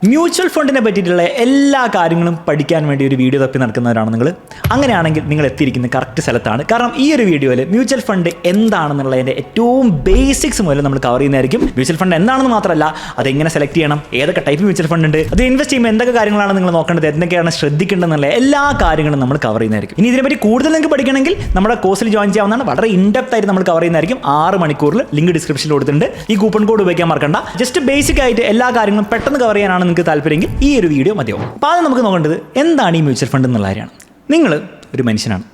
Mutual ഫണ്ടിനെ പറ്റിയിട്ടുള്ള എല്ലാ കാര്യങ്ങളും പഠിക്കാൻ വേണ്ടി ഒരു വീഡിയോ തപ്പി നടക്കുന്നവരാണ് നിങ്ങൾ. അങ്ങനെയാണെങ്കിൽ നിങ്ങൾ എത്തിയിരിക്കുന്ന കറക്റ്റ് സ്ഥലത്താണ്. കാരണം ഈ ഒരു വീഡിയോയിൽ മ്യൂച്വൽ ഫണ്ട് എന്താണെന്നുള്ളതിൻ്റെ ഏറ്റവും ബേസിക്സ് മുതൽ നമ്മൾ കവർ ചെയ്യുന്നതായിരിക്കും. മ്യൂച്വൽ ഫണ്ട് എന്താണെന്ന് മാത്രമല്ല, അതെങ്ങനെ സെലക്ട് ചെയ്യണം, ഏതൊക്കെ ടൈപ്പ് മ്യൂച്വൽ ഫണ്ട് ഉണ്ട്, അത് ഇൻവെസ്റ്റ് ചെയ്യുമ്പോൾ എന്തൊക്കെ കാര്യങ്ങളാണ് നിങ്ങൾ നോക്കേണ്ടത്, എന്തൊക്കെയാണ് ശ്രദ്ധിക്കേണ്ടതെന്നുള്ള എല്ലാ കാര്യങ്ങളും നമ്മൾ കവർ ചെയ്യുന്നതായിരിക്കും. ഇനി ഇതിനെപ്പറ്റി കൂടുതൽ നിങ്ങൾക്ക് പഠിക്കണമെങ്കിൽ നമ്മുടെ കോഴ്സിൽ ജോയിൻ ചെയ്യാവുന്നതാണ്. വളരെ ഇൻഡെപ്ത് ആയിട്ട് നമ്മൾ കവർ ചെയ്യുന്നതായിരിക്കും. 6 മണിക്കൂറിൽ ലിങ്ക് ഡിസ്ക്രിപ്ഷനിൽ കൊടുത്തിട്ടുണ്ട്. ഈ കൂപ്പൺ കോഡ് ഉപയോഗിക്കാൻ മറക്കണ്ട. ജസ്റ്റ് ബേസിക് ആയിട്ട് എല്ലാ കാര്യങ്ങളും പെട്ടെന്ന് കവർ ചെയ്യാനാണ് നിങ്ങൾക്ക് താല്പര്യമെങ്കിൽ ഈ ഒരു വീഡിയോ മതിയാവും. അപ്പോൾ അത് നമുക്ക് നോക്കേണ്ടത് എന്താണ് ഈ മ്യൂച്വൽ ഫണ്ട് എന്നുള്ള കാര്യമാണ്. നിങ്ങൾ ഒരു മനുഷ്യനാണ്.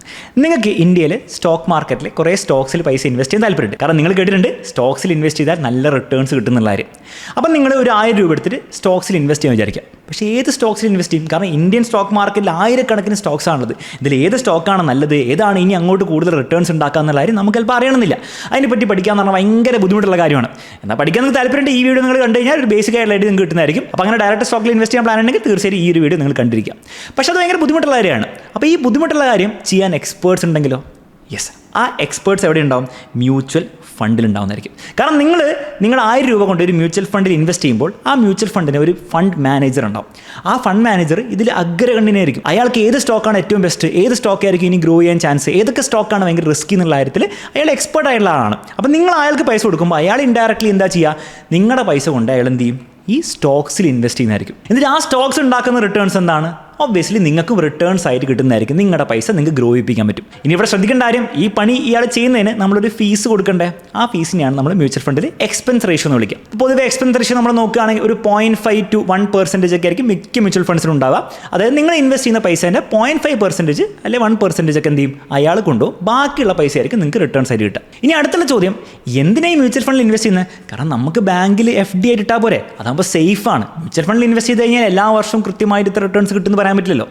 നിങ്ങൾക്ക് ഇന്ത്യയിൽ സ്റ്റോക്ക് മാർക്കറ്റിൽ കുറേ സ്റ്റോക്സിൽ പൈസ ഇൻവെസ്റ്റ് ചെയ്യാൻ താല്പര്യമുണ്ട്. കാരണം നിങ്ങൾ കേട്ടിട്ടുണ്ട് സ്റ്റോക്സിൽ ഇൻവെസ്റ്റ് ചെയ്താൽ നല്ല റിട്ടേൺസ് കിട്ടുന്നുള്ള കാര്യം. അപ്പം നിങ്ങൾ ഒരു 1000 രൂപ എടുത്തിട്ട് സ്റ്റോക്സിൽ ഇൻവെസ്റ്റ് ചെയ്യാൻ വിചാരിക്കുക. പക്ഷേ ഏത് സ്റ്റോക്സിൽ ഇൻവെസ്റ്റ് ചെയ്യും? കാരണം ഇന്ത്യൻ സ്റ്റോക്ക് മാർക്കറ്റിൽ ആയിരക്കണക്കിന് സ്റ്റോക്സ് ആണുള്ളത്. ഇതിൽ ഏത് സ്റ്റോക്കാണ് നല്ലത്, ഏതാണ് ഇനി അങ്ങോട്ട് കൂടുതൽ റിട്ടേൺസ് ഉണ്ടാക്കുക എന്നുള്ള കാര്യം നമുക്ക് ചിലപ്പോൾ അറിയണമെന്നില്ല. അതിനെപ്പറ്റി പഠിക്കാന്ന് പറഞ്ഞാൽ ഭയങ്കര ബുദ്ധിമുട്ടുള്ള കാര്യമാണ്. എന്നാൽ പഠിക്കാൻ നിങ്ങൾക്ക് താല്പര്യമുണ്ട്, ഈ വീഡിയോ നിങ്ങൾ കണ്ടു കഴിഞ്ഞാൽ ഒരു ബേസിക് ആയിട്ടുള്ള ഐഡിയ നിങ്ങൾക്ക് കിട്ടുന്നതായിരിക്കും. അപ്പോൾ അങ്ങനെ ഡയറക്റ്റ് സ്റ്റോക്കിൽ ഇൻവെസ്റ്റ് ചെയ്യാൻ പ്ലാൻ ഉണ്ടെങ്കിൽ തീർച്ചയായും ഈ ഒരു വീഡിയോ നിങ്ങൾ കണ്ടിരിക്കുക. പക്ഷേ അത് ഭയങ്കര ബുദ്ധിമുട്ടുള്ള കാര്യമാണ്. അപ്പോൾ ഈ ബുദ്ധിമുട്ടുള്ള കാര്യം ചെയ്യാൻ എക്സ്പേർട്സ് ഉണ്ടെങ്കിലോ? യെസ്, ആ എക്സ്പേർട്സ് എവിടെ ഉണ്ടാവും? മ്യൂച്വൽ ഫണ്ടിൽ ഉണ്ടാവുന്നതായിരിക്കും. കാരണം നിങ്ങൾ 1000 രൂപ കൊണ്ട് ഒരു മ്യൂച്വൽ ഫണ്ടിൽ ഇൻവെസ്റ്റ് ചെയ്യുമ്പോൾ ആ മ്യൂച്വൽ ഫണ്ടിന് ഒരു ഫണ്ട് മാനേജർ ഉണ്ടാവും. ആ ഫണ്ട് മാനേജർ ഇതിൽ അഗ്രഗണ്യനായിരിക്കും. അയാൾക്ക് ഏത് സ്റ്റോക്കാണ് ഏറ്റവും ബെസ്റ്റ്, ഏത് സ്റ്റോക്കായിരിക്കും ഇനി ഗ്രോ ചെയ്യാൻ ചാൻസ്, ഏതൊക്കെ സ്റ്റോക്കാണ് ഭയങ്കര റിസ്കി എന്നുള്ള കാര്യത്തിൽ അയാൾ എക്സ്പേർട്ട് ആയിട്ടുള്ള ആളാണ്. അപ്പോൾ നിങ്ങൾ അയാൾക്ക് പൈസ കൊടുക്കുമ്പോൾ അയാൾ ഇൻഡയറക്ട്ലി എന്താ ചെയ്യുക? നിങ്ങളുടെ പൈസ കൊണ്ട് അയാൾ എന്ത് ചെയ്യും? ഈ സ്റ്റോക്സിൽ ഇൻവെസ്റ്റ് ചെയ്യുന്നതായിരിക്കും. എന്നിട്ട് ആ സ്റ്റോക്സ് ഉണ്ടാക്കുന്ന റിട്ടേൺസ് എന്താണ്? ഒബ്വിയസ്ലി നിങ്ങൾക്കും റിട്ടേൺസ് ആയിട്ട് കിട്ടുന്നതായിരിക്കും. നിങ്ങളുടെ പൈസ നിങ്ങൾക്ക് ഗ്രോ ചെയ്യിപ്പിക്കാൻ പറ്റും. ഇനി ഇവിടെ ശ്രദ്ധിക്കേണ്ട കാര്യം, ഈ പണി ഇയാൾ ചെയ്യുന്നതിന് നമ്മളൊരു ഫീസ് കൊടുക്കണ്ടേ? ആ ഫീസിനെയാണ് നമ്മൾ മ്യൂച്വൽ ഫണ്ടിൽ എക്സ്പെൻസ് റേഷ്യോ എന്ന് വിളിക്കുക. പൊതുവെ എക്സ്പെൻസ് റേഷ്യോ നമ്മൾ നോക്കുകയാണെങ്കിൽ ഒരു 0.5 to 1% ഒക്കെ ആയിരിക്കും മിക്ക മ്യൂച്വൽ ഫണ്ട്സിലും ഉണ്ടാവുക. അതായത് നിങ്ങൾ ഇൻവെസ്റ്റ് ചെയ്യുന്ന പൈസേൻ്റെ 0.5% അല്ലെങ്കിൽ 1% ഒക്കെ എന്ത് ചെയ്യും? അയാൾ കൊണ്ടുപോകും. ബാക്കിയുള്ള പൈസ ആയിരിക്കും നിങ്ങൾക്ക് റിട്ടേൺസ് ആയിട്ട് കിട്ടുക. ഇനി അടുത്തുള്ള ചോദ്യം, എന്തിനാണ് ഈ മ്യൂച്വൽ ഫണ്ടിൽ ഇൻവെസ്റ്റ് ചെയ്യുന്നത്? കാരണം നമുക്ക് ബാങ്കിൽ FD ആയിട്ട് ഇട്ടാൽ പോരെ, അതാകുമ്പോൾ സേഫാണ്. മ്യൂച്വൽ ഫണ്ടിൽ ഇൻവെസ്റ്റ് ചെയ്ത് കഴിഞ്ഞാൽ എല്ലാ വർഷവും കൃത്യമായിട്ട് ഇത്ര റിട്ടേൺസ് കിട്ടുമെന്ന് പറയാൻ പറ്റില്ലല്ലോ.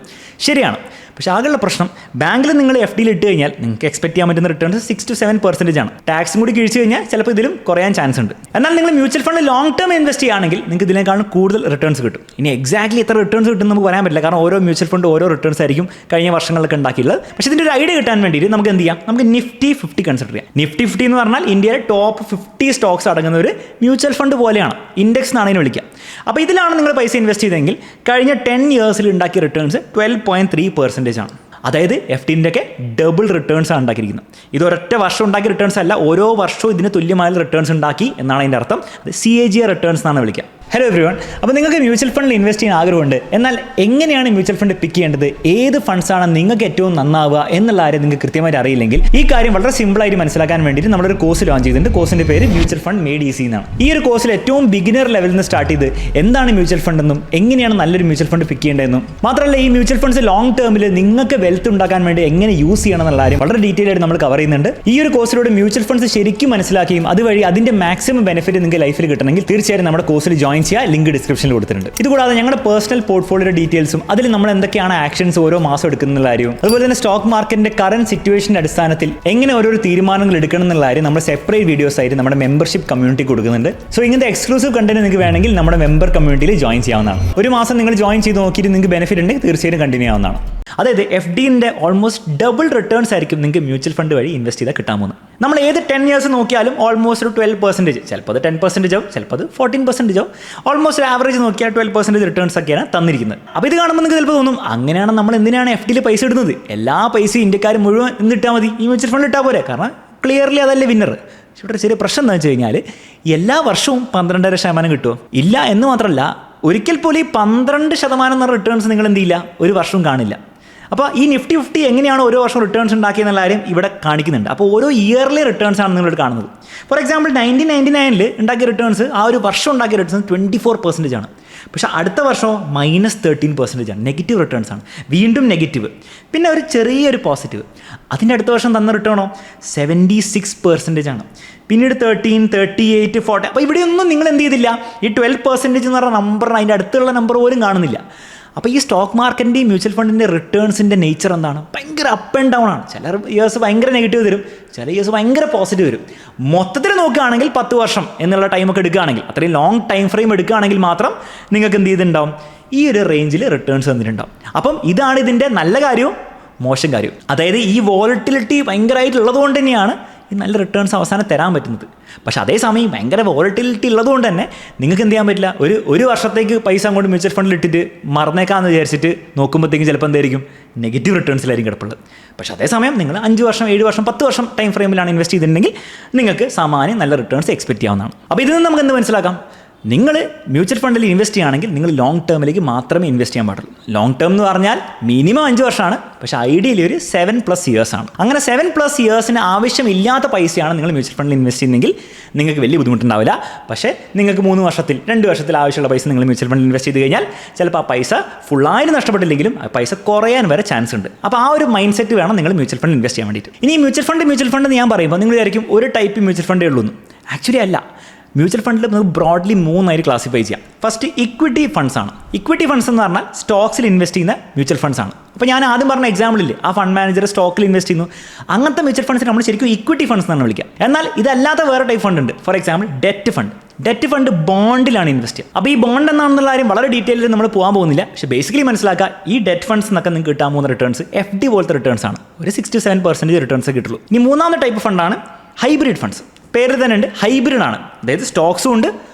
ശരിയാണ്. പക്ഷേ ആകെയുള്ള പ്രശ്നം, ബാങ്കിൽ നിങ്ങൾ FDയിൽ ഇട്ട് കഴിഞ്ഞാൽ നിങ്ങൾക്ക് എക്സ്പെക്ട് ചെയ്യാൻ പറ്റുന്ന റിട്ടേൺസ് 6 to 7% ആണ്. ടാക്സും കൂടി കിഴിച്ചു കഴിഞ്ഞാൽ ചിലപ്പോൾ ഇതിലും കുറയാൻ ചാൻസ് ഉണ്ട്. എന്നാൽ നിങ്ങൾ mutual fund long term invest ചെയ്യുകയാണെങ്കിൽ നിങ്ങൾക്ക് ഇതിനേക്കാളും കൂടുതൽ റിട്ടേൺസ് കിട്ടും. ഇനി എക്സാക്ട്ലി എത്ര റിട്ടേൺസ് കിട്ടും നമുക്ക് പറയാൻ പറ്റില്ല. കാരണം ഓരോ മ്യൂച്വൽ ഫണ്ട് ഓരോ റിട്ടേൺസ് ആയിരിക്കും കഴിഞ്ഞ വർഷങ്ങളിലൊക്കെ ഉണ്ടാക്കിയുള്ളത്. പക്ഷേ ഇതിൻ്റെ ഒരു ഐഡിയ കിട്ടാൻ വേണ്ടിയിട്ട് നമുക്ക് എന്ത് ചെയ്യാം? നമുക്ക് Nifty 50 കൺസിഡർ ചെയ്യാം. Nifty 50 എന്ന് പറഞ്ഞാൽ ഇന്ത്യയിലെ ടോപ്പ് 50 സ്റ്റോക്സ് അടങ്ങുന്ന ഒരു മ്യൂച്വൽ ഫണ്ട് പോലെയാണ്. ഇൻഡെക്സ് എന്നാണ് ഇതിനെ വിളിക്കുക. അപ്പോൾ ഇതിലാണ് നിങ്ങൾ പൈസ ഇൻവെസ്റ്റ് ചെയ്തെങ്കിൽ കഴിഞ്ഞ 10 ഇയേഴ്സിൽ ഉണ്ടാക്കിയ റിട്ടേൺസ് 12.3% ആണ്. അതായത് FDൻ്റെ ഒക്കെ ഡബിൾ റിട്ടേൺസ് ആണ് ഉണ്ടാക്കിയിരിക്കുന്നത്. ഇത് ഒരൊറ്റ വർഷം ഉണ്ടാക്കിയ റിട്ടേൺസ് അല്ല, ഓരോ വർഷവും ഇതിന് തുല്യമായ റിട്ടേൺസ് ഉണ്ടാക്കി എന്നാണ് അതിൻ്റെ അർത്ഥം. CAGR റിട്ടേൺസ് എന്നാണ് വിളിക്കുക. Hello everyone. അപ്പോൾ നിങ്ങൾക്ക് മ്യൂച്വൽ ഫണ്ടിൽ ഇൻവെസ്റ്റ് ചെയ്യാൻ ആഗ്രഹമുണ്ട്. എന്നാൽ എങ്ങനെയാണ് മ്യൂച്വൽ ഫണ്ട് പിക്ക് ചെയ്യേണ്ടത്, ഏത് ഫണ്ട്സാണ് നിങ്ങൾക്ക് ഏറ്റവും നന്നാവുക എന്നുള്ള കാര്യം നിങ്ങൾക്ക് കൃത്യമായിട്ട് അറിയില്ലെങ്കിൽ ഈ കാര്യം വളരെ സിമ്പിളായിട്ട് മനസ്സിലാക്കാൻ വേണ്ടിയിട്ട് നമ്മളൊരു കോഴ്സ് ലോഞ്ച് ചെയ്തിട്ടുണ്ട്. കോഴ്സിൻ്റെ പേര് മ്യൂച്വൽ ഫണ്ട് മെയ്ഡ് ഈസി എന്നാണ്. ഈ ഒരു കോഴ്സിൽ ഏറ്റവും ബിഗിനർ ലെവലിൽ നിന്ന് സ്റ്റാർട്ട് ചെയ്ത് എന്താണ് മ്യൂച്വൽ ഫണ്ട് എന്നും എങ്ങനെയാണ് നല്ലൊരു മ്യൂച്വൽ ഫണ്ട് പിക്ക് ചെയ്യേണ്ടതെന്നും മാത്രമല്ല ഈ മ്യൂച്വൽ ഫണ്ട്സ് ലോങ് ടേമിൽ നിങ്ങൾക്ക് വെൽത്ത് ഉണ്ടാക്കാൻ വേണ്ടി എങ്ങനെ യൂസ് ചെയ്യണം എന്നുള്ള കാര്യം വളരെ ഡീറ്റെയിൽ ആയിട്ട് നമ്മൾ കവർ ചെയ്യുന്നുണ്ട്. ഈ ഒരു കോഴ്സിലൂടെ മ്യൂച്വൽ ഫണ്ട്സ് ശരിക്കും മനസ്സിലാക്കുകയും അതുവഴി അതിൻ്റെ മാക്സിമം ബെനിഫിറ്റ് നിങ്ങൾക്ക് ലൈഫിൽ കിട്ടണമെങ്കിൽ തീർച്ചയായും നമ്മുടെ കോഴ്സിൽ ജോയിൻ ചെയ്യുക. ലിങ്ക് ഡിസ്ക്രിപ്ഷനിൽ കൊടുത്തിട്ടുണ്ട്. ഇതുകൂടാതെ ഞങ്ങളുടെ പേഴ്സണൽ പോർട്ട്ഫോളിയോ ഡീറ്റെയിൽസും അതിൽ നമ്മൾ എന്തൊക്കെയാണ് ആക്ഷൻസ് ഓരോ മാസം എടുക്കുന്ന കാര്യവും അതുപോലെ തന്നെ സ്റ്റോക്ക് മാർക്കറ്റിന്റെ കറന്റ് സിറ്റുവേഷന്റെ അടിസ്ഥാനത്തിൽ എങ്ങനെ ഓരോ തീരുമാനങ്ങൾ എടുക്കണം എന്നുള്ള കാര്യം നമ്മൾ സെപ്പറേറ്റ് വീഡിയോസ് ആയിട്ട് നമ്മുടെ മെമ്പർഷിപ്പ് കമ്മ്യൂണിറ്റി കൊടുക്കുന്നുണ്ട്. സോ ഇങ്ങനത്തെ എക്സ്ക്ലൂസീവ് കണ്ടന്റ് നിങ്ങൾക്ക് വേണമെങ്കിൽ നമ്മുടെ മെമ്പർ കമ്മ്യൂണിറ്റിയിൽ ജോയിൻ ചെയ്യാവുന്നതാണ്. ഒരു മാസം നിങ്ങൾ ജോയിൻ ചെയ്ത് നോക്കിയിട്ട് നിങ്ങൾക്ക് ബെനിഫിറ്റ് ഉണ്ടെങ്കിൽ തീർച്ചയായും കണ്ടിന്യൂ ആവുന്നതാണ്. അതായത് FDൻ്റെ ഓൾമോസ്റ്റ് ഡബിൾ റിട്ടേൺസ് ആയിരിക്കും നിങ്ങൾക്ക് മ്യൂച്വൽ ഫണ്ട് വഴി ഇൻവെസ്റ്റ് ചെയ്താൽ കിട്ടാൻ പോകുന്നത്. നമ്മൾ ഏത് 10 ഇയേഴ്സ് നോക്കിയാലും ഓൾമോസ്റ്റ് ഒരു 12%, ചിലപ്പോൾ അത് 10% ആവും, ചിലപ്പോൾ അത് 14% ആവും. ഓൾമോസ്റ്റ് ആവറേജ് നോക്കിയാൽ 12% റിട്ടേൺസ് ഒക്കെയാണ് തന്നിരിക്കുന്നത്. അപ്പോൾ ഇത് കാണുമ്പോൾ നിങ്ങൾക്ക് ചിലപ്പോൾ തോന്നും, അങ്ങനെയാണ് നമ്മൾ എന്തിനാണ് FDയിൽ പൈസ ഇടുന്നത്? എല്ലാ പൈസയും ഇന്ത്യക്കാർ മുഴുവൻ എന്നിട്ടാൽ മതി, ഈ മ്യൂച്വൽ ഫണ്ട് ഇട്ടാൽ പോരെ, കാരണം ക്ലിയർലി അതല്ലേ വിന്നർ. പക്ഷേ ഇവിടെ ചെറിയ പ്രശ്നം എന്താണെന്ന് വെച്ച് കഴിഞ്ഞാൽ എല്ലാ വർഷവും 12.5% കിട്ടുമോ? ഇല്ല എന്ന് മാത്രമല്ല, ഒരിക്കൽ പോലും ഈ 12% എന്ന റിട്ടേൺസ് നിങ്ങൾ എന്ത് ചെയ്യില്ല, ഒരു വർഷവും കാണില്ല. അപ്പോൾ ഈ Nifty 50 എങ്ങനെയാണ് ഓരോ വർഷം റിട്ടേൺസ് ഉണ്ടാക്കിയെന്നുള്ള കാര്യം ഇവിടെ കാണിക്കുന്നുണ്ട്. അപ്പോൾ ഓരോ ഇയർലി റിട്ടേൺസ് ആണ് നിങ്ങളിവിടെ കാണുന്നത്. ഫോർ എക്സാമ്പിൾ 1999 ഉണ്ടാക്കിയ റിട്ടേൺസ്, ആ ഒരു വർഷം ഉണ്ടാക്കിയ റിട്ടേൺസ് 24% ആണ്. പക്ഷേ അടുത്ത വർഷം -13% ആണ്. നെഗറ്റീവ് റിട്ടേൺസ് ആണ്. വീണ്ടും നെഗറ്റീവ്, പിന്നെ ഒരു ചെറിയൊരു പോസിറ്റീവ്. അതിൻ്റെ അടുത്ത വർഷം തന്ന റിട്ടേണോ 76% ആണ്. പിന്നീട് 13, 38, 40. അപ്പോൾ ഇവിടെയൊന്നും നിങ്ങൾ എന്ത് ചെയ്തില്ല, ഈ 12% എന്ന് പറഞ്ഞ നമ്പർ അതിൻ്റെ അടുത്തുള്ള നമ്പർ പോലും കാണുന്നില്ല. അപ്പോൾ ഈ സ്റ്റോക്ക് മാർക്കറ്റിൻ്റെയും മ്യൂച്വൽ ഫണ്ടിൻ്റെ റിട്ടേൺസിൻ്റെ നേച്ചർ എന്താണ്? ഭയങ്കര അപ്പ് ആൻഡ് ഡൗൺ ആണ്. ചില ഇയേഴ്സ് ഭയങ്കര നെഗറ്റീവ് തരും, ചില ഇയേഴ്സ് ഭയങ്കര പോസിറ്റീവ് വരും. മൊത്തത്തിൽ നോക്കുകയാണെങ്കിൽ 10 വർഷം എന്നുള്ള ടൈമൊക്കെ എടുക്കുകയാണെങ്കിൽ, അത്രയും ലോങ് ടൈം ഫ്രെയിം എടുക്കുകയാണെങ്കിൽ മാത്രം നിങ്ങൾക്ക് എന്ത് ചെയ്തിട്ടുണ്ടാവും, ഈ ഒരു റേഞ്ചിൽ റിട്ടേൺസ് തന്നിട്ടുണ്ടാവും. അപ്പം ഇതാണ് ഇതിൻ്റെ നല്ല കാര്യവും മോശം കാര്യവും. അതായത് ഈ വോളറ്റിലിറ്റി ഭയങ്കരമായിട്ടുള്ളത് കൊണ്ട് തന്നെയാണ് ഈ നല്ല റിട്ടേൺസ് അവസാനം തരാൻ പറ്റുന്നത്. പക്ഷേ അതേസമയം ഭയങ്കര വോളറ്റിലിറ്റി ഉള്ളതുകൊണ്ട് തന്നെ നിങ്ങൾക്ക് എന്ത് ചെയ്യാൻ പറ്റില്ല, ഒരു വർഷത്തേക്ക് പൈസ അങ്ങോട്ട് മ്യൂച്വൽ ഫണ്ടിൽ ഇട്ടിട്ട് മറന്നേക്കാമെന്ന് വിചാരിച്ചിട്ട് നോക്കുമ്പോഴത്തേക്കും ചിലപ്പോൾ എന്തായിരിക്കും നെഗറ്റീവ് റിട്ടേൺസിലായിരിക്കും കിടപ്പുള്ളത്. പക്ഷേ അതേസമയം നിങ്ങൾ 5 വർഷം 7 വർഷം 10 വർഷം ടൈം ഫ്രെയിമിലാണ് ഇൻവെസ്റ്റ് ചെയ്തിട്ടുണ്ടെങ്കിൽ നിങ്ങൾക്ക് സാമാന്യം നല്ല റിട്ടേൺസ് എക്സ്പെക്ട് ചെയ്യാവുന്നതാണ്. അപ്പോൾ ഇതിൽ നിന്ന് നമുക്ക് എന്ത് മനസ്സിലാക്കാം, നിങ്ങൾ മ്യൂച്വൽ ഫണ്ടിൽ ഇൻവെസ്റ്റ് ചെയ്യുകയാണെങ്കിൽ നിങ്ങൾ ലോങ് ടേമിലേക്ക് മാത്രമേ ഇൻവെസ്റ്റ് ചെയ്യാൻ പാടുള്ളൂ. ലോങ് ടേം എന്ന് പറഞ്ഞാൽ മിനിമം 5 വർഷമാണ്, പക്ഷേ ഐഡിയലി ഒരു 7+ ഇയേഴ്സ് ആണ്. അങ്ങനെ 7+ ഇയേഴ്സിന് ആവശ്യമില്ലാത്ത പൈസയാണ് നിങ്ങൾ മ്യൂച്വൽ ഫണ്ടിൽ ഇൻവെസ്റ്റ് ചെയ്യുന്നതെങ്കിൽ നിങ്ങൾക്ക് വലിയ ബുദ്ധിമുട്ടുണ്ടാവില്ല. പക്ഷേ നിങ്ങൾക്ക് 3 വർഷത്തിൽ 2 വർഷത്തിൽ ആവശ്യമുള്ള പൈസ നിങ്ങൾ മ്യൂച്വൽ ഫണ്ടിൽ ഇൻവെസ്റ്റ് ചെയ്ത് കഴിഞ്ഞാൽ ചിലപ്പോൾ ആ പൈസ ഫുള്ളായിട്ട് നഷ്ടപ്പെട്ടില്ലെങ്കിലും ആ പൈസ കുറയാൻ വരെ ചാൻസ് ഉണ്ട്. അപ്പോൾ ആ ഒരു മൈൻഡ് സെറ്റ് വേണം നിങ്ങൾ മ്യൂച്വൽ ഫണ്ടിൽ ഇൻവെസ്റ്റ് ചെയ്യാൻ വേണ്ടിയിട്ട്. ഇനി മ്യൂച്വൽ ഫണ്ട് എന്ന് ഞാൻ പറയുമ്പോൾ നിങ്ങൾ വിചാരിക്കും ഒരു ടൈപ്പ് മ്യൂച്വൽ ഫണ്ടേ ഉള്ളൂ എന്ന്. ആക്ച്വലി അല്ല. മ്യൂച്വൽ ഫണ്ടിൽ നമുക്ക് ബ്രോഡ്ലി 3 ക്ലാസിഫൈ ചെയ്യാം. ഫസ്റ്റ് ഇക്വിറ്റി ഫണ്ട്സ് ആണ്. ഇക്വിറ്റി ഫണ്ട്സ് എന്ന് പറഞ്ഞാൽ സ്റ്റോക്സിൽ ഇൻവെസ്റ്റ് ചെയ്യുന്ന മ്യൂച്വൽ ഫണ്ട്സ് ആണ്. അപ്പോൾ ഞാൻ ആദ്യം പറഞ്ഞ എക്സാമ്പിളിൽ ആ ഫണ്ട് മാനേജർ സ്റ്റോക്കിൽ ഇൻവെസ്റ്റ് ചെയ്യുന്നു, അങ്ങനത്തെ മ്യൂച്വൽ ഫണ്ട്സിന് നമ്മൾ ശരിക്കും ഇക്വിറ്റി ഫണ്ട്സ് എന്നാണ് വിളിക്കുക. എന്നാൽ ഇതല്ലാത്ത വേറെ ടൈപ്പ് ഫണ്ട് ഉണ്ട്. ഫോർ എക്സാമ്പിൾ ഡെറ്റ് ഫണ്ട് ബോണ്ടിലാണ് ഇൻവെസ്റ്റ് ചെയ്യുക. അപ്പോൾ ഈ ബോണ്ട് എന്താണെന്നുള്ള കാര്യം വളരെ ഡീറ്റെയിലിൽ നമ്മൾ പോകാൻ പോകുന്നില്ല. പക്ഷേ ബേസിക്കലി മനസ്സിലാക്കുക, ഈ ഡെറ്റ് ഫണ്ട്സ് എന്നൊക്കെ നിങ്ങൾക്ക് കിട്ടാൻ പോകുന്ന റിട്ടേൺസ് FD പോലത്തെ റിട്ടേൺസ് ആണ്. ഒരു 6 to 7% റിട്ടേൺസ് കിട്ടുള്ളൂ. ഇനി മൂന്നാമത്തെ ടൈപ്പ് ഫണ്ടാണ് ഹൈബ്രിഡ് ഫണ്ട്സ്. പേര് തന്നെ ഉണ്ട്, ഹൈബ്രിഡ് ആണ്. അതായത് സ്റ്റോക്സും ഉണ്ട്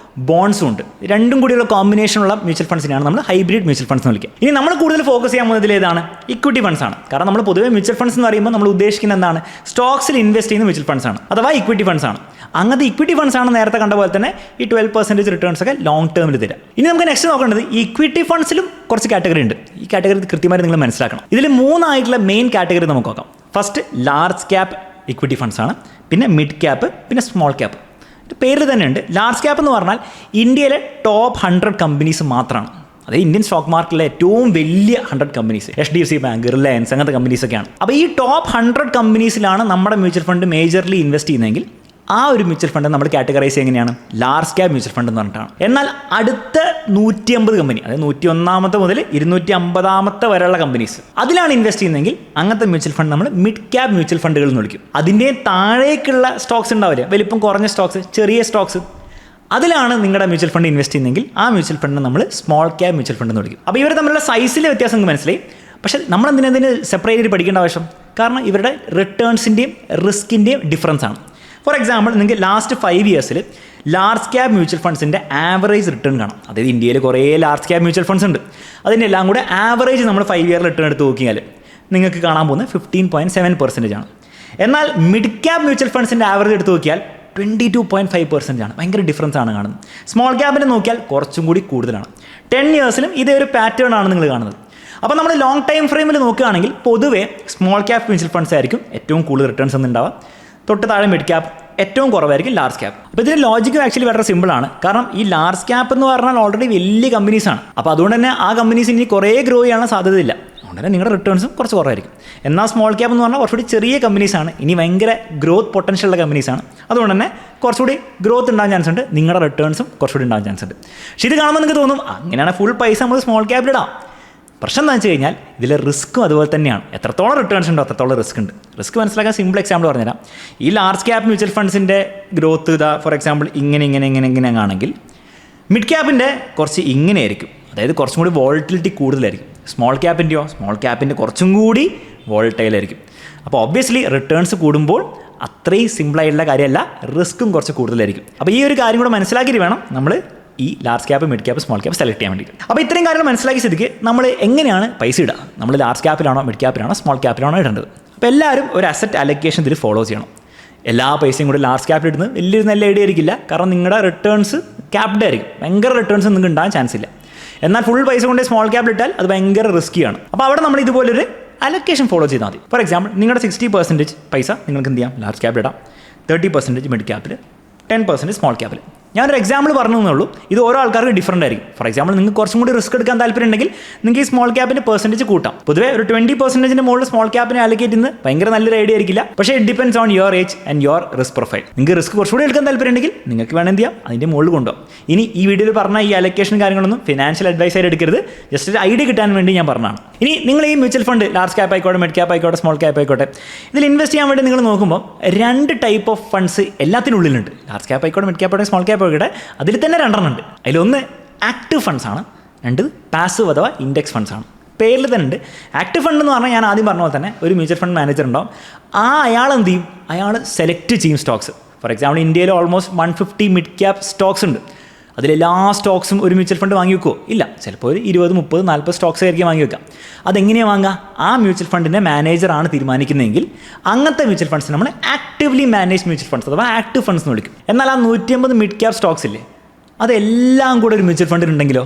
ബോൺസും ഉണ്ട്, രണ്ടും കൂടിയുള്ള കോമ്പിനേഷനുള്ള മ്യൂച്വൽ ഫണ്ട്സിനാണ് നമ്മൾ ഹൈബ്രിഡ് മ്യൂച്വൽ ഫണ്ട്സ് എന്ന് വിളിക്കുക. ഇനി നമ്മൾ കൂടുതൽ ഫോക്കസ് ചെയ്യാൻ പോകുന്നതിൽ ഏതാണ്, ഇക്വിറ്റി ഫണ്ട്സ് ആണ്. കാരണം നമ്മൾ പൊതുവേ മ്യൂച്വൽ ഫണ്ട്സ് എന്ന് പറയുമ്പോൾ നമ്മൾ ഉദ്ദേശിക്കുന്നത് എന്താണ്, സ്റ്റോക്സിൽ ഇൻവെസ്റ്റ് ചെയ്യുന്ന മ്യൂച്വൽ ഫണ്ട്സ് ആണ്, അഥവാ ഇക്വിറ്റി ഫണ്ട്സ് ആണ്. അങ്ങനത്തെ ഇക്വിറ്റി ഫണ്ട്സ് ആണ് നേരത്തെ കണ്ട പോലെ തന്നെ ഈ 12% റിട്ടേൺസ് ഒക്കെ ലോങ് ടേമിൽ തരാം. ഇനി നമുക്ക് നെക്സ്റ്റ് നോക്കേണ്ടത് ഈ ഇക്വിറ്റി ഫണ്ട്സിലും കുറച്ച് കാറ്റഗറി ഉണ്ട്. ഈ കാറ്റഗറി കൃത്യമായി നിങ്ങൾ മനസ്സിലാക്കണം. ഇതിൽ 3 മെയിൻ കാറ്റഗറി നമുക്ക് നോക്കാം. First large cap equity funds ആണ്, പിന്നെ മിഡ് ക്യാപ്പ്, പിന്നെ സ്മോൾ ക്യാപ്പ്. പേരിൽ തന്നെ ഉണ്ട്. ലാർജ് ക്യാപ്പ് എന്ന് പറഞ്ഞാൽ ഇന്ത്യയിലെ ടോപ്പ് 100 കമ്പനീസ് മാത്രമാണ്. അതായത് ഇന്ത്യൻ സ്റ്റോക്ക് മാർക്കറ്റിലെ ഏറ്റവും വലിയ 100 കമ്പനീസ്, HDFC ബാങ്ക്, റിലയൻസ്, അങ്ങനത്തെ കമ്പനീസൊക്കെയാണ്. അപ്പോൾ ഈ ടോപ്പ് 100 കമ്പനീസിലാണ് നമ്മുടെ മ്യൂച്വൽ ഫണ്ട് മേജർലി ഇൻവെസ്റ്റ് ചെയ്യുന്നതെങ്കിൽ ആ ഒരു മ്യൂച്വൽ ഫണ്ട് നമ്മൾ കാറ്റഗറൈസ് എങ്ങനെയാണ്, ലാർജ് ക്യാപ്പ് മ്യൂച്വൽ ഫണ്ട് എന്ന് പറഞ്ഞിട്ടാണ്. എന്നാൽ അടുത്ത 150 കമ്പനി, അതായത് 101 മുതൽ 250 വരെയുള്ള കമ്പനീസ്, അതിലാണ് ഇൻവെസ്റ്റ് ചെയ്യുന്നതെങ്കിൽ അങ്ങനത്തെ മ്യൂച്വൽ ഫണ്ട് നമ്മൾ മിഡ് ക്യാപ്പ് മ്യൂച്വൽ ഫണ്ടുകൾ എന്ന് വിളിക്കും. അതിൻ്റെ താഴേക്കുള്ള സ്റ്റോക്സ് ഉണ്ടാവില്ല, വലിപ്പം കുറഞ്ഞ സ്റ്റോക്സ്, ചെറിയ സ്റ്റോക്സ്, അതിലാണ് നിങ്ങളുടെ മ്യൂച്വൽ ഫണ്ട് ഇൻവെസ്റ്റ് ചെയ്യുന്നതെങ്കിൽ ആ മ്യൂച്വൽ ഫണ്ട് നമ്മൾ സ്മോൾ ക്യാപ്പ് മ്യൂച്വൽ ഫണ്ട് എന്ന് വിളിക്കും. അപ്പോൾ ഇവർ തമ്മിലുള്ള സൈസിലെ വ്യത്യാസം നിങ്ങൾക്ക് മനസ്സിലായി. പക്ഷേ നമ്മൾ എന്തിനതിന് സെപ്പറേറ്റ് ചെയ്ത് പഠിക്കേണ്ട ആവശ്യം, കാരണം ഇവരുടെ റിട്ടേൺസിൻ്റെയും റിസ്കിൻ്റെയും ഡിഫറൻസ് ആണ്. ഫോർ എക്സാമ്പിൾ, നിങ്ങൾക്ക് ലാസ്റ്റ് 5 ഇയേഴ്സിൽ ലാർജ് ക്യാപ്പ് മ്യൂച്വൽ ഫണ്ട്സിൻ്റെ ആവറേജ് റിട്ടേൺ കാണാം. അതായത് ഇന്ത്യയിൽ കുറേ ലാർജ് ക്യാപ്പ് മ്യൂച്വൽ ഫണ്ട്സ് ഉണ്ട്. അതിൻ്റെ എല്ലാം കൂടെ ആവറേജ് നമ്മൾ 5 ഇയർ റിട്ടേൺ എടുത്ത് നോക്കിയാൽ നിങ്ങൾക്ക് കാണാൻ പോകുന്നത് 15.7% ആണ്. എന്നാൽ മിഡ് ക്യാപ്പ് മ്യൂച്വൽ ഫണ്ട്സിൻ്റെ ആവറേജ് എടുത്ത് നോക്കിയാൽ 22.5% ആണ്. ഭയങ്കര ഡിഫറൻസ് ആണ് കാണുന്നത്. സ്മോൾ ക്യാപ്പിനെ നോക്കിയാൽ കുറച്ചും കൂടി കൂടുതലാണ്. 10 ഇയേഴ്സിലും ഇതേ ഒരു പാറ്റേൺ ആണ് നിങ്ങൾ കാണുന്നത്. അപ്പോൾ നമ്മൾ ലോങ് ടൈം ഫ്രെയിമിൽ നോക്കുകയാണെങ്കിൽ പൊതുവേ സ്മോൾ ക്യാപ്പ് മ്യൂച്വൽ ഫണ്ട്സ് ആയിരിക്കും ഏറ്റവും കൂടുതൽ റിട്ടേൺസ് ഒന്നുണ്ടാവുക. തൊട്ട് താഴെ മിഡ് ക്യാപ്പ്, ഏറ്റവും കുറവായിരിക്കും ലാർജ് ക്യാപ്പ്. അപ്പോൾ ഇതിൻ്റെ ലോജിക്ക് ആക്ച്വലി വളരെ സിമ്പിളാണ്. കാരണം ഈ ലാർജ് ക്യാപ്പ് എന്ന് പറഞ്ഞാൽ ഓൾറെഡി വലിയ കമ്പനീസാണ്. അപ്പോൾ അതുകൊണ്ട് തന്നെ ആ കമ്പനീസ് ഇനി കുറേ ഗ്രോ ചെയ്യാനുള്ള സാധ്യതയില്ല. അതുകൊണ്ട് തന്നെ നിങ്ങളുടെ റിട്ടേൺസും കുറച്ച് കുറവായിരിക്കും. എന്നാൽ സ്മോൾ ക്യാപ്പ് എന്ന് പറഞ്ഞാൽ കുറച്ചുകൂടി ചെറിയ കമ്പനീസാണ്, ഇനി ഭയങ്കര ഗ്രോത്ത് പൊട്ടൻഷ്യൽ ഉള്ള കമ്പനീസാണ്. അതുകൊണ്ട് തന്നെ കുറച്ചുകൂടി ഗ്രോത്ത് ഉണ്ടാകാൻ ചാൻസ് ഉണ്ട്, നിങ്ങളുടെ റിട്ടേൺസും കുറച്ചുകൂടി ഉണ്ടാകാൻ ചാൻസ് ഉണ്ട്. പക്ഷേ ഇത് കാണുമ്പോൾ നിങ്ങൾക്ക് തോന്നും അങ്ങനെയാണ് ഫുൾ പൈസ നമ്മൾ സ്മോൾ ക്യാപ്പിലിടാം. പ്രശ്നം എന്താണെന്ന് വെച്ച് കഴിഞ്ഞാൽ ഇതിലെ റിസ്ക്കും അതുപോലെ തന്നെയാണ്. എത്രത്തോളം റിട്ടേൺസ് ഉണ്ടോ അത്രത്തോളം റിസ്ക് ഉണ്ട്. റിസ്ക് മനസ്സിലാക്കാൻ സിമ്പിൾ എക്സാമ്പിൾ പറഞ്ഞുതരാം. ഈ ലാർജ് ക്യാപ്പ് മ്യൂച്വൽ ഫണ്ട്സിൻ്റെ ഗ്രോത്ത് ഇതാ ഫോർ എക്സാമ്പിൾ ഇങ്ങനെ ആണെങ്കിൽ മിഡ് ക്യാപ്പിൻ്റെ കുറച്ച് ഇങ്ങനെ ആയിരിക്കും, അതായത് കുറച്ചും കൂടി വോളറ്റിലിറ്റി കൂടുതലായിരിക്കും. സ്മോൾ ക്യാപ്പിൻ്റെ കുറച്ചും കൂടി വോളറ്റൈലായിരിക്കും. അപ്പോൾ ഒബ്വിയസ്ലി റിട്ടേൺസ് കൂടുമ്പോൾ അത്രയും സിമ്പിളായിട്ടുള്ള കാര്യമല്ല, റിസ്ക്കും കുറച്ച് കൂടുതലായിരിക്കും. അപ്പോൾ ഈ ഒരു കാര്യം കൂടെ മനസ്സിലാക്കിയിട്ട് വേണം നമ്മൾ ഈ large cap, mid cap, small cap select ചെയ്യാൻ വേണ്ടിയിട്ട്. അപ്പോൾ ഇത്രയും കാര്യങ്ങൾ മനസ്സിലാക്കിയ സ്ഥിതിക്ക് നമ്മൾ എങ്ങനെയാണ് പൈസ ഇടുക, നമ്മൾ ലാർജ് ക്യാപ്പിലാണോ മിഡ് ക്യാപ്പിലാണോ സ്മോൾ ക്യാപ്പിലാണോ ഇടേണ്ടത്. അപ്പോൾ എല്ലാവരും ഒരു അസറ്റ് അലൊക്കേഷൻ ഇതിൽ ഫോളോ ചെയ്യണം. എല്ലാ പൈസയും കൂടി ലാർജ് ക്യാപ്പിൽ ഇടുന്നത് വലിയൊരു നല്ല ഐഡിയ ആയിരിക്കില്ല. കാരണം നിങ്ങളുടെ റിട്ടേൺസ് ക്യാപ്ഡ് ആയിരിക്കും, ഭയങ്കര റിട്ടേൺസ് നിങ്ങൾക്ക് ഉണ്ടാകാൻ ചാൻസ് ഇല്ല. എന്നാൽ ഫുൾ പൈസ കൊണ്ട് സ്മോൾ ക്യാപ്പിൽ ഇട്ടാൽ അത് ഭയങ്കര റിസ്ക്കിയാണ്. അപ്പോൾ അവിടെ നമ്മൾ ഇതുപോലൊരു അലൊക്കേഷൻ ഫോളോ ചെയ്താൽ മതി. ഫോർ എക്സാമ്പിൾ, നിങ്ങളുടെ 60% പൈസ നിങ്ങൾക്ക് എന്ത് ചെയ്യാം, ലാർജ് ക്യാപ്പിൽ ഇടാം, 30% മിഡ് ക്യാപ്പിൽ, 10% സ്മോൾ ക്യാപ്പിൽ. ഞാനൊരു എക്സാമ്പിൾ പറഞ്ഞു എന്നുള്ളൂ. ഇത് ഓരോ ആൾക്കാർക്ക് ഡിഫറൻ്റ് ആയിരിക്കും. ഫോർ എക്സാമ്പിൾ, നിങ്ങൾക്ക് കുറച്ചും കൂടി റിസ്ക് എടുക്കാൻ താല്പര്യം ഉണ്ടെങ്കിൽ നിങ്ങൾക്ക് ഈ സ്മോൾ ക്യാപ്പിൻ്റെ പെർസെൻറ്റേജ് കൂട്ടാം. പൊതുവേ ഒരു 20% മുകളിൽ സ്മോൾ ക്യാപ്പിനെ അലക്കേറ്റ് ചെയ്യുന്നത് ഭയങ്കര നല്ലൊരു ഐഡിയ ആയിരിക്കില്ല. പക്ഷേ it depends on your age and your risk profile. നിങ്ങൾക്ക് റിസ്ക് കുറച്ചുകൂടി എടുക്കാൻ താല്പര്യം ഉണ്ടെങ്കിൽ നിങ്ങൾക്ക് വേണം എന്ത് ചെയ്യാം, അതിൻ്റെ മുകളിൽ കൊണ്ടുപോകാം. ഇനി ഈ വീഡിയോയിൽ പറഞ്ഞ ഈ അലക്കേഷൻ കാര്യങ്ങളൊന്നും ഫിനാൻഷ്യൽ അഡ്വൈസ് ആയിട്ട് എടുക്കരുത്, ജസ്റ്റ് ഒരു ഐഡിയ കിട്ടാൻ വേണ്ടി ഞാൻ പറഞ്ഞതാണ്. ഇനി നിങ്ങൾ ഈ മ്യൂച്വൽ ഫണ്ട് ലാർജ് ക്യാപ്പ് ആയിക്കോട്ടെ, മിഡ് ക്യാപ്പ് ആയിക്കോട്ടെ, സ്മോൾ ക്യാപ്പ് ആയിക്കോട്ടെ, ഇതിൽ ഇൻവെസ്റ്റ് ചെയ്യാൻ വേണ്ടി നിങ്ങൾ നോക്കുമ്പോൾ 2 ടൈപ്പ് ഓഫ് ഫണ്ട്സ് എല്ലാത്തിനുള്ളിലുണ്ട്. ലാർജ് ക്യാപ്പ് ആയിക്കോട്ടെ, മിഡ് ക്യാപ്പ് ആയിക്കോട്ടെ, സ്മോൾ ക്യാപ്പ് ആയിക്കോട്ടെ, അതിൽ തന്നെ 2 ഉണ്ട്. അതിലൊന്ന് ആക്റ്റീവ് ഫണ്ട്സ് ആണ്, 2 പാസീവ് അഥവാ ഇൻഡെക്സ് ഫണ്ട്സ് ആണ്. പേരിൽ തന്നെ ഉണ്ട്. ആക്റ്റീവ് ഫണ്ട് എന്ന് പറഞ്ഞാൽ ഞാൻ ആദ്യം പറഞ്ഞ പോലെ തന്നെ ഒരു മ്യൂച്വൽ ഫണ്ട് മാനേജർ ഉണ്ടാവും. അയാൾ എന്ത് ചെയ്യും, അയാൾ സെലക്ട് ചെയ്യും സ്റ്റോക്സ്. ഫോർ എക്സാമ്പിൾ ഇന്ത്യയിൽ ഓൾമോസ്റ്റ് 150 മിഡ് ക്യാപ് സ്റ്റോക്സ് ഉണ്ട്. അതിലെല്ലാ സ്റ്റോക്സും ഒരു മ്യൂച്വൽ ഫണ്ട് വാങ്ങി വെക്കുമോ? ഇല്ല. ചിലപ്പോൾ ഒരു 20, 30, 40 സ്റ്റോക്സ് ആയിരിക്കും വാങ്ങി വെക്കാം. അതെങ്ങനെയാണ് വാങ്ങുക? ആ മ്യൂച്വൽ ഫണ്ടിൻ്റെ മാനേജറാണ് തീരുമാനിക്കുന്നതെങ്കിൽ അങ്ങനത്തെ മ്യൂച്വൽ ഫണ്ട്സ് നമ്മൾ ആക്റ്റീവ്ലി മാനേജ് മ്യൂച്വൽ ഫണ്ട്സ് അഥവാ ആക്റ്റീവ് ഫണ്ട്സ് എന്ന് വിളിക്കും. എന്നാൽ ആ 150 മിഡ് ക്യാപ് സ്റ്റോക്സ് ഇല്ലേ, അതെല്ലാം കൂടെ ഒരു മ്യൂച്വൽ ഫണ്ടിലുണ്ടെങ്കിലോ,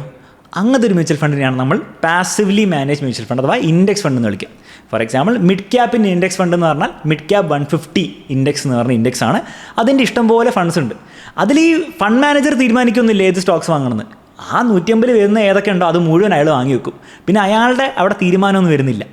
അങ്ങനത്തെ ഒരു മ്യൂച്വൽ ഫണ്ടിനെയാണ് നമ്മൾ പാസീവ്ലി മാനേജ് മ്യൂച്വൽ ഫണ്ട് അഥവാ ഇൻഡെക്സ് ഫണ്ട് എന്ന് വിളിക്കുക. ഫോർ എക്സാമ്പിൾ മിഡ് ക്യാപ്പിൻ്റെ ഇൻഡെക്സ് ഫണ്ട് എന്ന് പറഞ്ഞാൽ മിഡ് ക്യാപ് 150 ഇൻഡെക്സ് എന്ന് പറഞ്ഞ ഇൻഡെക്സ് ആണ്. അതിൻ്റെ ഇഷ്ടംപോലെ ഫണ്ട്സ് ഉണ്ട്. അതിൽ ഈ ഫണ്ട് മാനേജർ തീരുമാനിക്കുന്നില്ല ഏത് സ്റ്റോക്സ് വാങ്ങണമെന്ന്. ആ 150 വരുന്ന ഏതൊക്കെ ഉണ്ടോ അത് മുഴുവൻ അയാൾ വാങ്ങി വെക്കും. പിന്നെ അയാളുടെ അവിടെ തീരുമാനമൊന്നും വരുന്നില്ല.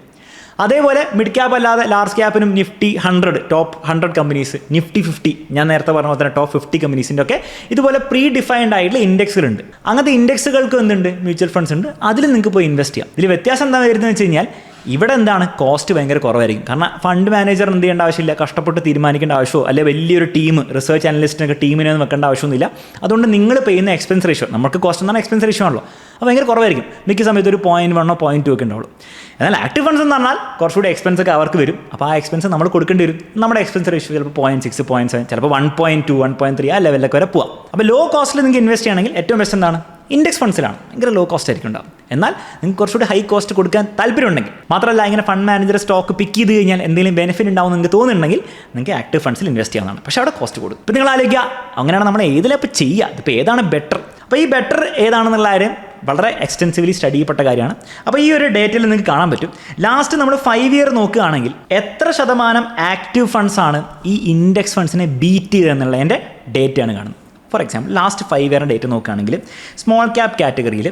അതേപോലെ മിഡ് ക്യാപ്പ് അല്ലാതെ ലാർജ് ക്യാപ്പിനും നിഫ്റ്റി 100 ടോപ്പ് 100 കമ്പനീസ്, നിഫ്റ്റി 50 ഞാൻ നേരത്തെ പറഞ്ഞ പോലെ തന്നെ ടോപ്പ് 50 കമ്പനീസിൻ്റെ ഒക്കെ ഇതുപോലെ പ്രീ ഡിഫൈൻഡ് ആയിട്ടുള്ള ഇൻഡെക്സുകളുണ്ട്. അങ്ങനത്തെ ഇൻഡെക്സുകൾക്ക് എന്തുണ്ട്, മ്യൂച്വൽ ഫണ്ട്സ് ഉണ്ട്. അതിൽ നിങ്ങൾക്ക് പോയി ഇൻവെസ്റ്റ് ചെയ്യാം. ഇതിൽ വ്യത്യാസം എന്താ വരുന്നത് വെച്ച് കഴിഞ്ഞാൽ ഇവിടെ എന്താണ് കോസ്റ്റ് ഭയങ്കര കുറവായിരിക്കും. കാരണം ഫണ്ട് മാനേജർ എന്ത് ചെയ്യേണ്ട ആവശ്യമില്ല, കഷ്ടപ്പെട്ട് തീരുമാനിക്കേണ്ട ആവശ്യമോ അല്ലെങ്കിൽ വലിയൊരു ടീം റിസർച്ച് അനലിസ്റ്റിനൊക്കെ ടീമിനൊന്നും വെക്കേണ്ട ആവശ്യമൊന്നുമില്ല. അതുകൊണ്ട് നിങ്ങൾ ചെയ്യുന്ന എക്സ്പെൻസ് റേഷ്യോ, നമുക്ക് കോസ്റ്റ് എന്ന് പറഞ്ഞാൽ എക്സ്പെൻസ് റേഷ്യോ ആണല്ലോ, അത് ഭയങ്കര കുറവായിരിക്കും. മിക്ക സമയത്ത് ഒരു 0.1 0.2 ഒക്കെ ഉണ്ടാവുള്ളൂ. എന്നാൽ ആക്റ്റീവ് ഫണ്ട്സ് എന്ന് പറഞ്ഞാൽ കുറച്ചുകൂടി എക്സ്പെൻസ് ഒക്കെ അവർക്ക് വരും. അപ്പോൾ ആ എക്സ്പെൻസ് നമ്മൾ കൊടുക്കേണ്ടി വരും. നമ്മുടെ എക്സ്പെൻസ് റേഷ്യോ ചിലപ്പോൾ 0.6 0.7 ചിലപ്പോൾ 1.2 1.3 ആ ലെവലിലൊക്കെ വരെ പോവാം. അപ്പോൾ ലോ കോസ്റ്റിൽ നിങ്ങൾക്ക് ഇൻവെസ്റ്റ് ചെയ്യണമെങ്കിൽ ഏറ്റവും ബെസ്റ്റ് എന്താണ്, ഇൻഡെക്സ് ഫണ്ട്സിലാണ്. ഭയങ്കര ലോ കോസ്റ്റ് ആയിരിക്കും ഉണ്ടാവും. എന്നാൽ നിങ്ങൾക്ക് കുറച്ചുകൂടി ഹൈ കോസ്റ്റ് കൊടുക്കാൻ താല്പര്യമുണ്ടെങ്കിൽ, മാത്രമല്ല ഇങ്ങനെ ഫണ്ട് മാനേജർ സ്റ്റോക്ക് പിക്ക് ചെയ്ത് കഴിഞ്ഞാൽ എന്തെങ്കിലും ബെനിഫിറ്റ് ഉണ്ടാവും നിങ്ങൾക്ക് തോന്നുന്നുണ്ടെങ്കിൽ നിങ്ങൾക്ക് ആക്റ്റീവ് ഫണ്ട്സിൽ ഇൻവെസ്റ്റ് ചെയ്യാവുന്നതാണ്. പക്ഷേ അവിടെ കോസ്റ്റ് കൂടും. ഇപ്പോൾ നിങ്ങൾ ആലോചിക്കുക, അങ്ങനെയാണ് നമ്മൾ ഏതിലപ്പോൾ ചെയ്യുക, ഇപ്പോൾ ഏതാണ് ബെറ്റർ. അപ്പോൾ ഈ ബെറ്റർ ഏതാണെന്നുള്ള കാര്യം വളരെ എക്സ്റ്റെൻസീവ്ലി സ്റ്റഡി ചെയ്യപ്പെട്ട കാര്യമാണ്. അപ്പോൾ ഈ ഒരു ഡേറ്റയിൽ നിങ്ങൾക്ക് കാണാൻ പറ്റും. ലാസ്റ്റ് നമ്മൾ 5 ഇയർ നോക്കുകയാണെങ്കിൽ എത്ര ശതമാനം ആക്റ്റീവ് ഫണ്ട്സ് ആണ് ഈ ഇൻഡെക്സ് ഫണ്ട്സിനെ ബീറ്റ് ചെയ്യുക എന്നുള്ളതിൻ്റെ ഡേറ്റയാണ് കാണുന്നത്. For example last 5 year date നോക്കുകയാണെങ്കിൽ സ്മോൾ ക്യാപ് കാറ്റഗറിയിൽ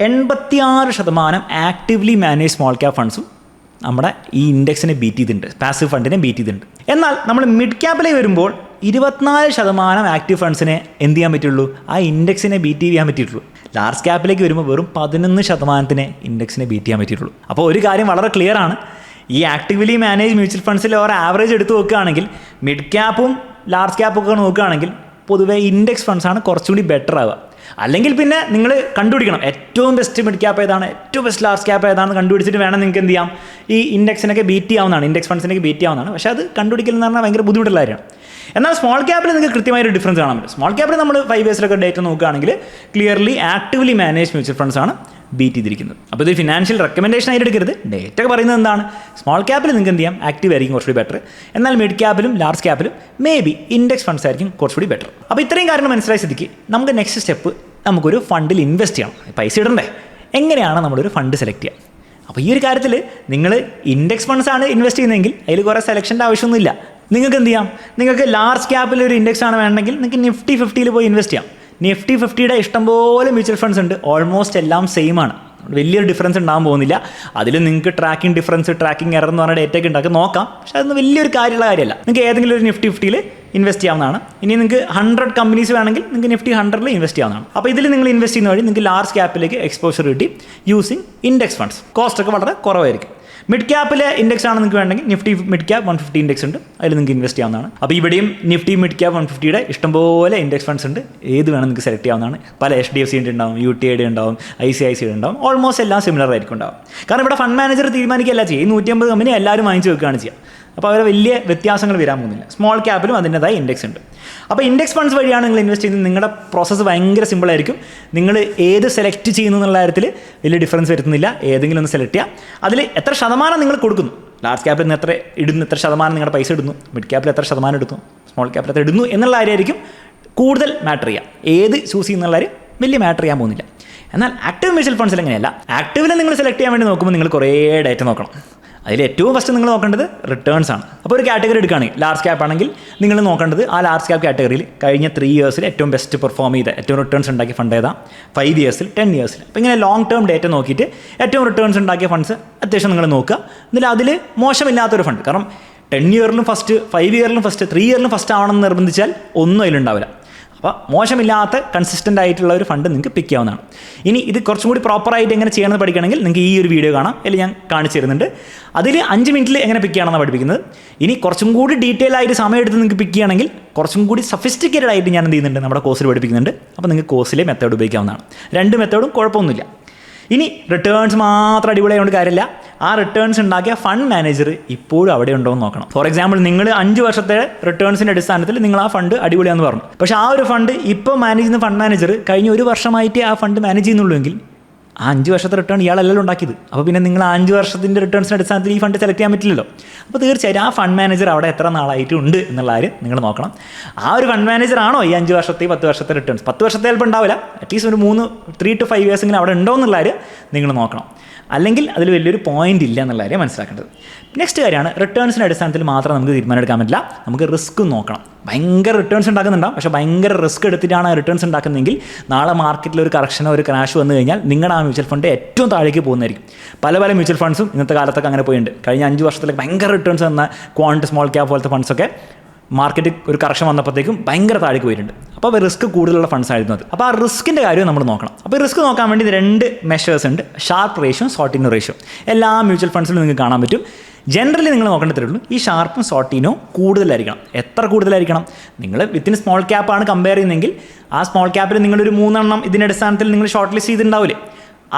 86% ആക്റ്റീവ്ലി മാനേജ് സ്മോൾ ക്യാപ് ഫണ്ട്സും നമ്മുടെ ഈ ഇൻഡെക്സിനെ ബീറ്റ് ചെയ്തിട്ടുണ്ട്, പാസീവ് ഫണ്ടിനെ ബീറ്റ് ചെയ്തിട്ടുണ്ട്. എന്നാൽ നമ്മൾ മിഡ് ക്യാപ്പിലേക്ക് വരുമ്പോൾ 24% ആക്റ്റീവ് ഫണ്ട്സിനെ എന്ത് ചെയ്യാൻ പറ്റുള്ളൂ, ആ ഇൻഡെക്സിനെ ബീറ്റ് ചെയ്യാൻ പറ്റിയിട്ടുള്ളൂ. ലാർജ് ക്യാപ്പിലേക്ക് വരുമ്പോൾ വെറും 11% ഇൻഡെക്സിനെ ബീറ്റ് ചെയ്യാൻ പറ്റിയിട്ടുള്ളൂ. അപ്പോൾ ഒരു കാര്യം വളരെ ക്ലിയർ ആണ്, ഈ ആക്റ്റീവ്ലി മാനേജ് മ്യൂച്വൽ ഫണ്ട്സിൽ ഒരു ആവറേജ് എടുത്ത് നോക്കുകയാണെങ്കിൽ മിഡ് ക്യാപ്പും ലാർജ് ക്യാപ്പും ഒക്കെ നോക്കുകയാണെങ്കിൽ പൊതുവേ ഇൻഡെക്സ് ഫണ്ട്സാണ് കുറച്ചുകൂടി ബെറ്റർ ആവുക. അല്ലെങ്കിൽ പിന്നെ നിങ്ങൾ കണ്ടുപിടിക്കണം ഏറ്റവും ബെസ്റ്റ് മിഡ് ക്യാപ്പ് ഏതാണ്, ഏറ്റവും ബെസ്റ്റ് ലാർജ് ക്യാപ്പ് ഏതാണെന്ന് കണ്ടുപിടിച്ചിട്ട് വേണം നിങ്ങൾക്ക് എന്ത് ചെയ്യാം, ഈ ഇൻഡെക്സിനൊക്കെ ബീറ്റ് ചെയ്യാവുന്നതാണ്, ഇൻഡെക്സ് ഫണ്ട്സിനൊക്കെ ബീറ്റ് ചെയ്യാവുന്നതാണ്. പക്ഷേ അത് കണ്ടുപിടിക്കൽ എന്ന് പറഞ്ഞാൽ ഭയങ്കര ബുദ്ധിമുട്ടുള്ള കാര്യമാണ്. എന്നാൽ സ്മോൾ ക്യാപ്പിൽ നിങ്ങൾക്ക് കൃത്യമായൊരു ഡിഫറൻസ് കാണാൻ പറ്റും. സ്മോൾ ക്യാപ്പിൽ നമ്മൾ 5 ഇയേഴ്സിലൊക്കെ ഡേറ്റ് നോക്കുകയാണെങ്കിൽ clearly actively manage mutual funds ആണ് ബീറ്റ് ചെയ്തിരിക്കുന്നത്. അപ്പോൾ ഇത് ഫിനാൻഷ്യൽ റെക്കമെൻഡേഷൻ ആയിട്ട് എടുക്കരുത്. ഡേറ്റ ഒക്കെ പറയുന്നത് എന്താണ്, സ്മോൾ ക്യാപ്പിൽ നിങ്ങൾക്ക് എന്ത് ചെയ്യാം, ആക്റ്റീവ് ആയിരിക്കും കുറച്ചുകൂടി ബെറ്റർ. എന്നാൽ മിഡ് ക്യാപ്പിലും ലാർജ് ക്യാപ്പിലും മേ ബി ഇൻഡെക്സ് ഫണ്ട്സ് ആയിരിക്കും കുറച്ചുകൂടി ബെറ്റർ. അപ്പോൾ ഇത്രയും കാര്യങ്ങൾ മനസ്സിലായ സ്ഥിതിക്ക് നമുക്ക് നെക്സ്റ്റ് സ്റ്റെപ്പ് നമുക്കൊരു ഫണ്ടിൽ ഇൻവെസ്റ്റ് ചെയ്യണം. പൈസ ഇടണ്ടേ, എങ്ങനെയാണ് നമ്മളൊരു ഫണ്ട് സെലക്ട് ചെയ്യുക? അപ്പോൾ ഈ ഒരു കാര്യത്തിൽ നിങ്ങൾ ഇൻഡെക്സ് ഫണ്ട്സ് ആണ് ഇൻവെസ്റ്റ് ചെയ്യുന്നതെങ്കിൽ അതിൽ കുറേ സെലക്ഷൻ്റെ ആവശ്യമൊന്നുമില്ല. നിങ്ങൾക്ക് എന്ത് ചെയ്യാം, നിങ്ങൾക്ക് ലാർജ് ക്യാപ്പിൽ ഒരു ഇൻഡെക്സ് ആണ് വേണമെങ്കിൽ നിങ്ങൾക്ക് നിഫ്റ്റി 50 പോയി ഇൻവെസ്റ്റ് ചെയ്യാം. നിഫ്റ്റി 50യുടെ ഇഷ്ടംപോലെ മ്യൂച്വൽ ഫണ്ട്സ് ഉണ്ട്, ഓൾമോസ്റ്റ് എല്ലാം സെയിം ആണ്, വലിയൊരു ഡിഫറൻസ് ഉണ്ടാകാൻ പോകുന്നില്ല. അതിൽ നിങ്ങൾക്ക് ട്രാക്കിംഗ് ഡിഫറൻസ്, ട്രാക്കിംഗ് എറർ എന്ന് പറഞ്ഞ ഡേറ്റ ഒക്കെ ഉണ്ടാക്കി നോക്കാം. പക്ഷേ അതൊന്നും വലിയൊരു കാര്യമുള്ള കാര്യമല്ല. നിങ്ങൾക്ക് ഏതെങ്കിലും ഒരു നിഫ്റ്റി 50യിൽ ഇൻവെസ്റ്റ് ചെയ്യാവുന്നതാണ്. ഇനി നിങ്ങൾക്ക് 100 കമ്പനീസ് വേണമെങ്കിൽ നിങ്ങൾക്ക് നിഫ്റ്റി 100ൽ ഇൻവെസ്റ്റ് ചെയ്യാവുന്നതാണ്. അപ്പോൾ ഇതിൽ നിങ്ങൾ ഇൻവെസ്റ്റ് ചെയ്യുന്ന വഴി നിങ്ങൾക്ക് ലാർജ് ക്യാപ്പിലേക്ക് എക്സ്പോഷർ കിട്ടി യൂസിങ് ഇൻഡെക്സ് ഫണ്ട്സ്. കോസ്റ്റ് ഒക്കെ വളരെ കുറവായിരിക്കും. മിഡ് ക്യാപ്പിലെ ഇൻഡെക്സ് ആണ് നിങ്ങൾക്ക് വേണമെങ്കിൽ നിഫ്റ്റി മിഡ് ക്യാപ് 150 ഇൻഡെക്സ് ഉണ്ട്, അതിൽ നിങ്ങൾക്ക് ഇൻവെസ്റ്റ് ചെയ്യാവുന്നതാണ്. അപ്പോൾ ഇവിടെയും നിഫ്റ്റി മിഡ് ക്യാപ് 150യുടെ ഇഷ്ടംപോലെ ഇൻഡെക്സ് ഫണ്ട്സ് ഉണ്ട്, ഏത് വേണം നിങ്ങൾക്ക് സെലക്ട് ചെയ്യാവുന്നതാണ്. പല HDFC ഉണ്ടാവും, UTI ഉണ്ടാവും, ICICI ഉണ്ടാവും, ഓൾമോസ്റ്റ് എല്ലാം സിമിലർ ആയിരിക്കും ഉണ്ടാവും. കാരണം ഇവിടെ ഫണ്ട് മാനേജർ തീരുമാനിക്കുകയല്ല ചെയ്യുക, ഈ 150 കമ്പനി എല്ലാവരും വാങ്ങിച്ച് വെക്കുകയാണ് ചെയ്യുക. അപ്പോൾ അവരെ വലിയ വ്യത്യാസങ്ങൾ വരാൻ പോകുന്നില്ല. സ്മോൾ ക്യാപ്പിലും അതിൻ്റെതായ ഇൻഡെക്സ് ഉണ്ട്. അപ്പോൾ ഇൻഡെക്സ് ഫണ്ട്സ് വഴിയാണ് നിങ്ങൾ ഇൻവെസ്റ്റ് ചെയ്യുന്നത്. നിങ്ങളുടെ പ്രോസസ്സ് ഭയങ്കര സിമ്പിളായിരിക്കും. നിങ്ങൾ ഏത് സെലക്ട് ചെയ്യുന്നു എന്നുള്ള കാര്യത്തിൽ വലിയ ഡിഫറൻസ് വരുത്തുന്നില്ല. ഏതെങ്കിലും ഒന്ന് സെലക്ട് ചെയ്യുക. അതിൽ എത്ര ശതമാനം നിങ്ങൾ കൊടുക്കുന്നു, ലാർജ് ക്യാപ്പിൽ നിന്ന് എത്ര ഇടുന്നു, എത്ര ശതമാനം നിങ്ങളുടെ പൈസ ഇടുന്നു, മിഡ് ക്യാപ്പിൽ എത്ര ശതമാനം എടുത്തു, സ്മോൾ ക്യാപ്പിൽ എത്ര ഇടുന്നു എന്നുള്ള കാര്യമായിരിക്കും കൂടുതൽ മാറ്റർ ചെയ്യുക. ഏത് ചൂസ് ചെയ്യുന്നുള്ള കാര്യം വലിയ മാറ്റർ ചെയ്യാൻ പോകുന്നില്ല. എന്നാൽ ആക്റ്റീവ് മ്യൂച്വൽ ഫണ്ട്സിൽ എങ്ങനെയല്ല. ആക്റ്റീവിൽ നിങ്ങൾ സെലക്ട് ചെയ്യാൻ വേണ്ടി നോക്കുമ്പോൾ നിങ്ങൾ കുറേ ഡേറ്റ നോക്കണം. അതിൽ ഏറ്റവും ഫസ്റ്റ് നിങ്ങൾ നോക്കേണ്ടത് റിട്ടേൺസ് ആണ്. അപ്പോൾ ഒരു കാറ്റഗറി എടുക്കുകയാണെങ്കിൽ ലാർജ് ക്യാപ്പ് ആണെങ്കിൽ നിങ്ങൾ നോക്കേണ്ടത് ആ ലാർജ് ക്യാപ്പ് കാറ്റഗറിയിൽ കഴിഞ്ഞ 3 ഇയേഴ്സിൽ ഏറ്റവും ബെസ്റ്റ് പെർഫോം ചെയ്ത, ഏറ്റവും റിട്ടേൺസ് ഉണ്ടാക്കിയ ഫണ്ട് ഏതാ, 5 ഇയേഴ്സിൽ, 10 ഇയേഴ്സിൽ. അപ്പോൾ ഇങ്ങനെ ലോങ് ടേം ഡേറ്റ നോക്കിയിട്ട് ഏറ്റവും റിട്ടേൺസ് ഉണ്ടാക്കിയ ഫണ്ട്സ് അത്യാവശ്യം നിങ്ങൾ നോക്കുക. എന്നിട്ട് അതിൽ മോശമില്ലാത്തൊരു ഫണ്ട്, കാരണം 10 ഇയറിലും ഫസ്റ്റ്, 5 ഇയറിലും ഫസ്റ്റ്, 3 ഇയറിലും ഫസ്റ്റ് ആവണമെന്ന് നിർബന്ധിച്ചാൽ ഒന്നും അതിലുണ്ടാവില്ല. അപ്പോൾ മോശമില്ലാത്ത കൺസിസ്റ്റൻ്റ് ആയിട്ടുള്ള ഒരു ഫണ്ട് നിങ്ങൾക്ക് പിക്ക് ചെയ്യാവുന്നതാണ്. ഇനി ഇത് കുറച്ചും കൂടി പ്രോപ്പറായിട്ട് എങ്ങനെ ചെയ്യണമെന്ന് പഠിക്കണമെങ്കിൽ നിങ്ങൾക്ക് ഈ ഒരു വീഡിയോ കാണാം, അതിൽ ഞാൻ കാണിച്ചു തരുന്നുണ്ട്. അതിൽ 5 മിനിറ്റിൽ എങ്ങനെ പിക്ക് ചെയ്യണമെന്നാണ് പഠിപ്പിക്കുന്നത്. ഇനി കുറച്ചും കൂടി ഡീറ്റെയിൽ ആയിട്ട് സമയം എടുത്ത് നിങ്ങൾക്ക് പിക്ക് ചെയ്യണമെങ്കിൽ കുറച്ചും കൂടി സഫിസ്റ്റിക്കേറ്റഡ് ആയിട്ട് ഞാൻ എന്ത് ചെയ്യുന്നുണ്ട്, നമ്മുടെ കോഴ്സിൽ പഠിപ്പിക്കുന്നുണ്ട്. അപ്പോൾ നിങ്ങൾക്ക് കോഴ്സിലെ മെത്തേഡ് ഉപയോഗിക്കാവുന്നതാണ്. 2 മെത്തേഡും കുഴപ്പമൊന്നുമില്ല. ഇനി റിട്ടേൺസ് മാത്രം അടിപൊളിയായതുകൊണ്ട് കാര്യമില്ല, ആ റിട്ടേൺസ് ഉണ്ടാക്കിയ ഫണ്ട് മാനേജർ ഇപ്പോഴും അവിടെ ഉണ്ടോ എന്ന് നോക്കണം. ഫോർ എക്സാമ്പിൾ നിങ്ങൾ 5 വർഷത്തെ റിട്ടേൺസിൻ്റെ അടിസ്ഥാനത്തിൽ നിങ്ങൾ ആ ഫണ്ട് അടിപൊളിയാണെന്ന് പറഞ്ഞു. പക്ഷേ ആ ഒരു ഫണ്ട് ഇപ്പോൾ മാനേജ് ചെയ്യുന്ന ഫണ്ട് മാനേജർ കഴിഞ്ഞ 1 വർഷമായിട്ട് ആ ഫണ്ട് മാനേജ് ചെയ്യുന്നുള്ളൂ എങ്കിൽ ആ 5 വർഷത്തെ റിട്ടേൺ ഇയാളല്ലല്ലോ ഉണ്ടാക്കിയത്. അപ്പോൾ പിന്നെ നിങ്ങൾ 5 വർഷത്തിൻ്റെ റിട്ടേൺസിൻ്റെ അടിസ്ഥാനത്തിൽ ഈ ഫണ്ട് സെലക്ട് ചെയ്യാൻ പറ്റില്ലല്ലോ. അപ്പോൾ തീർച്ചയായും ആ ഫണ്ട് മാനേജർ അവിടെ എത്ര നാളായിട്ടുണ്ട് എന്നുള്ള കാര്യം നിങ്ങൾ നോക്കണം. ആ ഒരു ഫണ്ട് മാനേജർ ആണോ ഈ 5 വർഷത്തെ 10 വർഷത്തെ റിട്ടേൺസ്, 10 വർഷത്തെ ചിലപ്പോൾ ഉണ്ടാവില്ല, അറ്റ്ലീസ്റ്റ് ഒരു 3 to 5 years ഇങ്ങനെ അവിടെ ഉണ്ടോ എന്നുള്ള കാര്യം നിങ്ങൾ നോക്കണം. അല്ലെങ്കിൽ അതിൽ വലിയൊരു പോയിന്റ് ഇല്ല എന്നുള്ള കാര്യം മനസ്സിലാക്കേണ്ടത്. നെക്സ്റ്റ് കാര്യമാണ് റിട്ടേൺസിൻ്റെ അടിസ്ഥാനത്തിൽ മാത്രം നമുക്ക് തീരുമാനം എടുക്കാൻ പറ്റില്ല, നമുക്ക് റിസ്ക് നോക്കണം. ഭയങ്കര റിട്ടേൺസ് ഉണ്ടാക്കുന്നുണ്ടാവും, പക്ഷേ ഭയങ്കര റിസ്ക് എടുത്തിട്ടാണ് റിട്ടേൺസ് ഉണ്ടാക്കുന്നതെങ്കിൽ നാളെ മാർക്കറ്റിൽ ഒരു കറക്ഷനോ ഒരു ക്രാഷ് വന്നു കഴിഞ്ഞാൽ നിങ്ങളുടെ ആ മ്യൂച്വൽ ഫണ്ട് ഏറ്റവും താഴേക്ക് പോകുന്നതായിരിക്കും. പല മ്യൂച്വൽ ഫണ്ട്സും ഇന്നത്തെ കാലത്തൊക്കെ അങ്ങനെ പോയിട്ടുണ്ട്. കഴിഞ്ഞ 5 വർഷത്തിലേക്ക് ഭയങ്കര റിട്ടേൺസ് വന്ന ക്വാണ്ട് സ്മോൾ ക്യാപ് പോലത്തെ ഫണ്ട്സൊക്കെ മാർക്കറ്റ് ഒരു കറക്ഷൻ വന്നപ്പോഴത്തേക്കും ഭയങ്കര താഴേക്ക് പോയിട്ടുണ്ട്. അപ്പോൾ റിസ്ക് കൂടുതലുള്ള ഫണ്ട്സ് ആയിരുന്നു അത്. അപ്പോൾ ആ റിസ്കിൻ്റെ കാര്യം നമ്മൾ നോക്കണം. അപ്പോൾ റിസ്ക് നോക്കാൻ വേണ്ടി 2 മെഷേഴ്സ് ഉണ്ട്, ഷാർപ്പ് റേഷ്യോ, സോർട്ടിനോ റേഷ്യോ. എല്ലാ മ്യൂച്വൽ ഫണ്ട്സിലും നിങ്ങൾക്ക് കാണാൻ പറ്റും. ജനറലി നിങ്ങൾ നോക്കേണ്ടതേ ഉള്ളൂ ഈ ഷാർപ്പും സോർട്ടിനോ കൂടുതലായിരിക്കണം. എത്ര കൂടുതലായിരിക്കണം? നിങ്ങൾ വിത്തിൻ സ്മോൾ ക്യാപ്പാണ് കമ്പയർ ചെയ്യുന്നതെങ്കിൽ ആ സ്മോൾ ക്യാപ്പിൽ നിങ്ങളൊരു 3 എണ്ണം ഇതിൻ്റെ അടിസ്ഥാനത്തിൽ നിങ്ങൾ ഷോർട്ട് ലിസ്റ്റ് ചെയ്തിട്ടുണ്ടാവില്ലേ,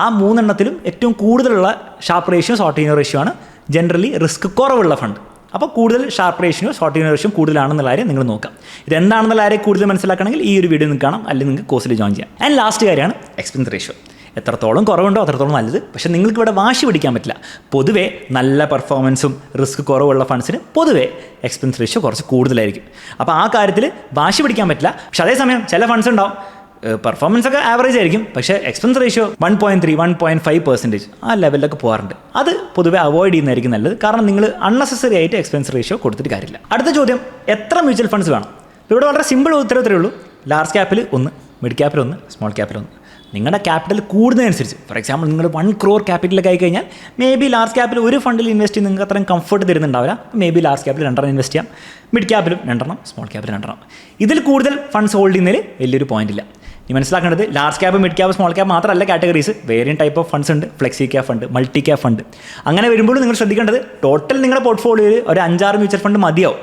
ആ 3 എണ്ണത്തിലും ഏറ്റവും കൂടുതലുള്ള ഷാർപ്പ് റേഷ്യോ സോർട്ടിനോ റേഷ്യോ ആണ് ജനറലി റിസ്ക് കുറവുള്ള ഫണ്ട്. അപ്പോൾ കൂടുതൽ ഷാർപ്പ് റേഷ്യോ സോർട്ടിനോ റേഷ്യോ കൂടുതലാണെന്നുള്ള കാര്യം നിങ്ങൾ നോക്കാം. ഇതെന്താണെന്നുള്ള കാര്യം കൂടുതൽ മനസ്സിലാക്കണമെങ്കിൽ ഈ ഒരു വീഡിയോ നിങ്ങൾക്ക് കാണാം, അല്ലെങ്കിൽ നിങ്ങൾക്ക് കോഴ്സിൽ ജോയിൻ ചെയ്യാം. ആൻഡ് ലാസ്റ്റ് കാര്യമാണ് എക്സ്പെൻസ് റേഷ്യോ. എത്രത്തോളം കുറവുണ്ടോ അത്രത്തോളം നല്ലത്. പക്ഷേ നിങ്ങൾക്ക് ഇവിടെ വാശി പിടിക്കാൻ പറ്റില്ല. പൊതുവേ നല്ല പെർഫോമൻസും റിസ്ക് കുറവുള്ള ഫണ്ട്സിന് പൊതുവേ എക്സ്പെൻസ് റേഷ്യോ കുറച്ച് കൂടുതലായിരിക്കും. അപ്പോൾ ആ കാര്യത്തിൽ വാശി പിടിക്കാൻ പറ്റില്ല. പക്ഷേ അതേസമയം ചില ഫണ്ട്സ് ഉണ്ടാവും പെർഫോമൻസ് ഒക്കെ ആവറേജ് ആയിരിക്കും, പക്ഷേ എക്സ്പെൻസ് റേഷ്യോ 1.3, 1.5% ആ ലെവലിലൊക്കെ പോകാറുണ്ട്. അത് പൊതുവെ അവോയ്ഡ് ചെയ്യുന്നതായിരിക്കും നല്ലത്. കാരണം നിങ്ങൾ അൺനെസസറി ആയിട്ട് എക്സ്പെൻസ് റേഷ്യോ കൊടുത്തിട്ട് കാര്യമില്ല. അടുത്ത ചോദ്യം, എത്ര മ്യൂച്വൽ ഫണ്ട്സ് വേണം? ഇവിടെ വളരെ സിമ്പിൾ ഉത്തരവേ ഉള്ളൂ. ലാർജ് ക്യാപ്പിൽ 1, മിഡ് ക്യാപ്പിൽ 1, സ്മോൾ ക്യാപ്പിൽ 1. നിങ്ങളുടെ ക്യാപിറ്റൽ കൂടുന്നതനുസരിച്ച്, ഫോർ എക്സാമ്പിൾ നിങ്ങൾ 1 crore ക്യാപിറ്റലൊക്കെ ആയി കഴിഞ്ഞാൽ മേ ബി ലാർജ് ക്യാപ്പിൽ ഒരു ഫണ്ടിൽ ഇൻവെസ്റ്റ് ചെയ്ത് നിങ്ങൾക്ക് അത്രയും കംഫർട്ട് തരുന്നുണ്ടാവില്ല. മേ ബി ലാർജ് ക്യാപ്പിൽ 2 ഇൻവെസ്റ്റ് ചെയ്യാം, മിഡ് ക്യാപ്പിലും 2, സ്മോൾ ക്യാപ്പിൽ 2. ഇതിൽ കൂടുതൽ ഫണ്ട്സ് ഹോൾഡ് ചെയ്യുന്നതിൽ വലിയൊരു പോയിന്റ് ഇല്ല. ഈ മനസ്സിലാക്കേണ്ടത് large cap, mid cap, small cap മാത്രമല്ല categories, various type of funds ഉണ്ട്. Flexi cap fund, multi cap fund. അങ്ങനെ വരുമ്പോൾ നിങ്ങൾ ശ്രദ്ധിക്കേണ്ടത് ടോട്ടൽ നിങ്ങളുടെ പോർട്ട്ഫോളിയോയിൽ ഒരു 5-6 മ്യൂച്വൽ ഫണ്ട് മതിയാവും.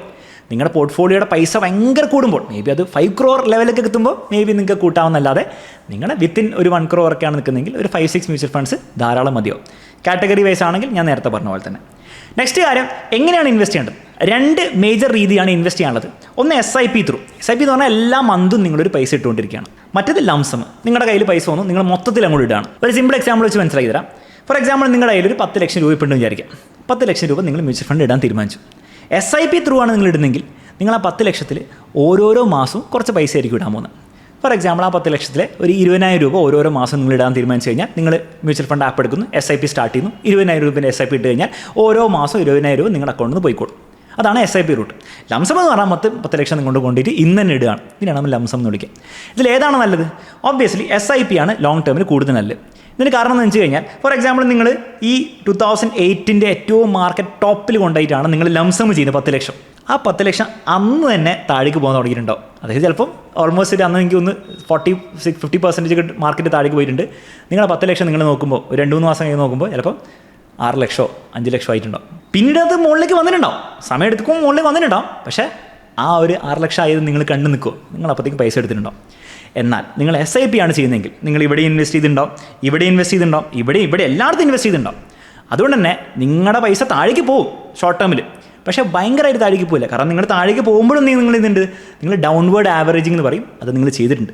നിങ്ങളുടെ പോർട്ട്ഫോളിയോയുടെ പൈസ ഭയങ്കര കൂടുമ്പോൾ മേ ബി അത് 5 crore ലെവലൊക്കെ എത്തുമ്പോൾ മേ ബി നിങ്ങൾക്ക് കൂട്ടാവുന്നല്ലാതെ നിങ്ങളുടെ വിത്തിൻ ഒരു 1 crore ഒക്കെയാണ് നിൽക്കുന്നതെങ്കിൽ ഒരു 5-6 മ്യൂച്വൽ ഫണ്ട്സ് ധാരാളം മതിയാവും. കാറ്റഗറി വൈസ് ആണെങ്കിൽ ഞാൻ നേരത്തെ പറഞ്ഞ പോലെ തന്നെ. നെക്സ്റ്റ് കാര്യം, എങ്ങനെയാണ് ഇൻവെസ്റ്റ് ചെയ്യേണ്ടത്? 2 മേജർ രീതിയാണ് ഇൻവെസ്റ്റ് ചെയ്യാനുള്ളത്. ഒന്ന് SIP ത്രൂ. SIP എന്ന് പറഞ്ഞാൽ എല്ലാ മന്തും നിങ്ങളൊരു പൈസ ഇട്ടുകൊണ്ടിരിക്കുകയാണ്. മറ്റേത് ലംസം, നിങ്ങളുടെ കയ്യിൽ പൈസ വന്നു നിങ്ങൾ മൊത്തത്തിൽ അങ്ങോട്ട് ഇടുകയാണ്. ഒരു സിമ്പിൾ എക്സാമ്പിൾ വെച്ച് മനസ്സിലാക്കി തരാം. ഫോർ എക്സാമ്പിൾ നിങ്ങളുടെ കയ്യിൽ ഒരു 10 ലക്ഷം രൂപ ഇട്ടുണ്ടെന്ന് വിചാരിക്കാം. 10 ലക്ഷം രൂപ നിങ്ങൾ മ്യൂച്വൽ ഫണ്ട് ഇടാൻ തീരുമാനിച്ചു. SIP ത്രൂ ആണ് നിങ്ങൾ ഇടുന്നെങ്കിൽ നിങ്ങൾ ആ 10 ലക്ഷത്തിൽ ഓരോരോ മാസവും കുറച്ച് പൈസ ആയിരിക്കും ഇടാൻ പോകുന്നത്. ഫോർ എക്സാമ്പിൾ ആ 10 ലക്ഷത്തിൽ ഒരു 20,000 രൂപ ഓരോരോ മാസം നിങ്ങൾ ഇടാൻ തീരുമാനിച്ചു കഴിഞ്ഞാൽ നിങ്ങൾ മ്യൂച്വൽ ഫണ്ട് ആപ്പ് എടുക്കുന്നു, SIP സ്റ്റാർട്ട് ചെയ്യുന്നു, 20,000 രൂപേൻ്റെ SIP ഇട്ട് കഴിഞ്ഞാൽ ഓരോ മാസം 20,000 രൂപ നിങ്ങളുടെ അക്കൗണ്ടിൽ നിന്ന് പോയിക്കോളും. അതാണ് SIP റൂട്ട്. ലംസം എന്ന് പറഞ്ഞാൽ 10 ലക്ഷം നിങ്ങൾ കൊണ്ടിട്ട് ഇന്ന് തന്നെ ഇടുകയാണ്. ഇതിനാണ് നമ്മൾ ലംസം എന്ന് വിളിക്കുക. ഇതിലേതാണ് നല്ലത്? ഓബ്വിയസ്ലി SIP ആണ് ലോങ് ടേമിൽ കൂടുതൽ നല്ലത്. ഇതിന് കാരണം എന്ന് വെച്ച് കഴിഞ്ഞാൽ ഫോർ എക്സാമ്പിൾ നിങ്ങൾ ഈ 2008 ഏറ്റവും മാർക്കറ്റ് ടോപ്പിൽ കൊണ്ടായിട്ടാണ് നിങ്ങൾ ലംസം ചെയ്യുന്നത് 10 ലക്ഷം. ആ 10 ലക്ഷം അന്ന് തന്നെ താഴേക്ക് പോകാൻ തുടങ്ങിയിട്ടുണ്ടാവും. അതായത് ചിലപ്പം ഓൾമോസ്റ്റ് അന്ന് എനിക്ക് ഒന്ന് 40-50% മാർക്കറ്റ് താഴേക്ക് പോയിട്ടുണ്ട്. നിങ്ങളുടെ 10 ലക്ഷം നിങ്ങൾ നോക്കുമ്പോൾ ഒരു 2-3 മാസം കഴിഞ്ഞ് നോക്കുമ്പോൾ ചിലപ്പം 6 ലക്ഷമോ 5 ലക്ഷമോ ആയിട്ടുണ്ടാവും. പിന്നീട് അത് മുകളിലേക്ക് വന്നിട്ടുണ്ടാവും, സമയം എടുക്കുമ്പോൾ മുകളിലേക്ക് വന്നിട്ടുണ്ടാവും. പക്ഷേ ആ ഒരു 6 ലക്ഷം ആയത് നിങ്ങൾ കണ്ടു നിൽക്കുമോ, നിങ്ങൾ അപ്പോഴത്തേക്ക് പൈസ എടുത്തിട്ടുണ്ടാവും. എന്നാൽ നിങ്ങൾ SIP ആണ് ചെയ്യുന്നതെങ്കിൽ നിങ്ങൾ ഇവിടെ ഇൻവെസ്റ്റ് ചെയ്തിട്ടുണ്ടാവും, ഇവിടെ ഇൻവെസ്റ്റ് ചെയ്തിട്ടുണ്ടാവും, ഇവിടെ എല്ലായിടത്തും ഇൻവെസ്റ്റ് ചെയ്തിട്ടുണ്ടാവും. അതുകൊണ്ട് തന്നെ നിങ്ങളുടെ പൈസ താഴേക്ക് പോകും ഷോർട്ട് ടേമിൽ, പക്ഷേ ഭയങ്കരമായിട്ട് താഴേക്ക് പോകില്ല. കാരണം നിങ്ങൾ താഴേക്ക് പോകുമ്പോഴും നിങ്ങൾ ഇതുണ്ട്, നിങ്ങൾ ഡൗൺവേർഡ് ആവറേജിംഗ് എന്ന് പറയും, അത് നിങ്ങൾ ചെയ്തിട്ടുണ്ട്.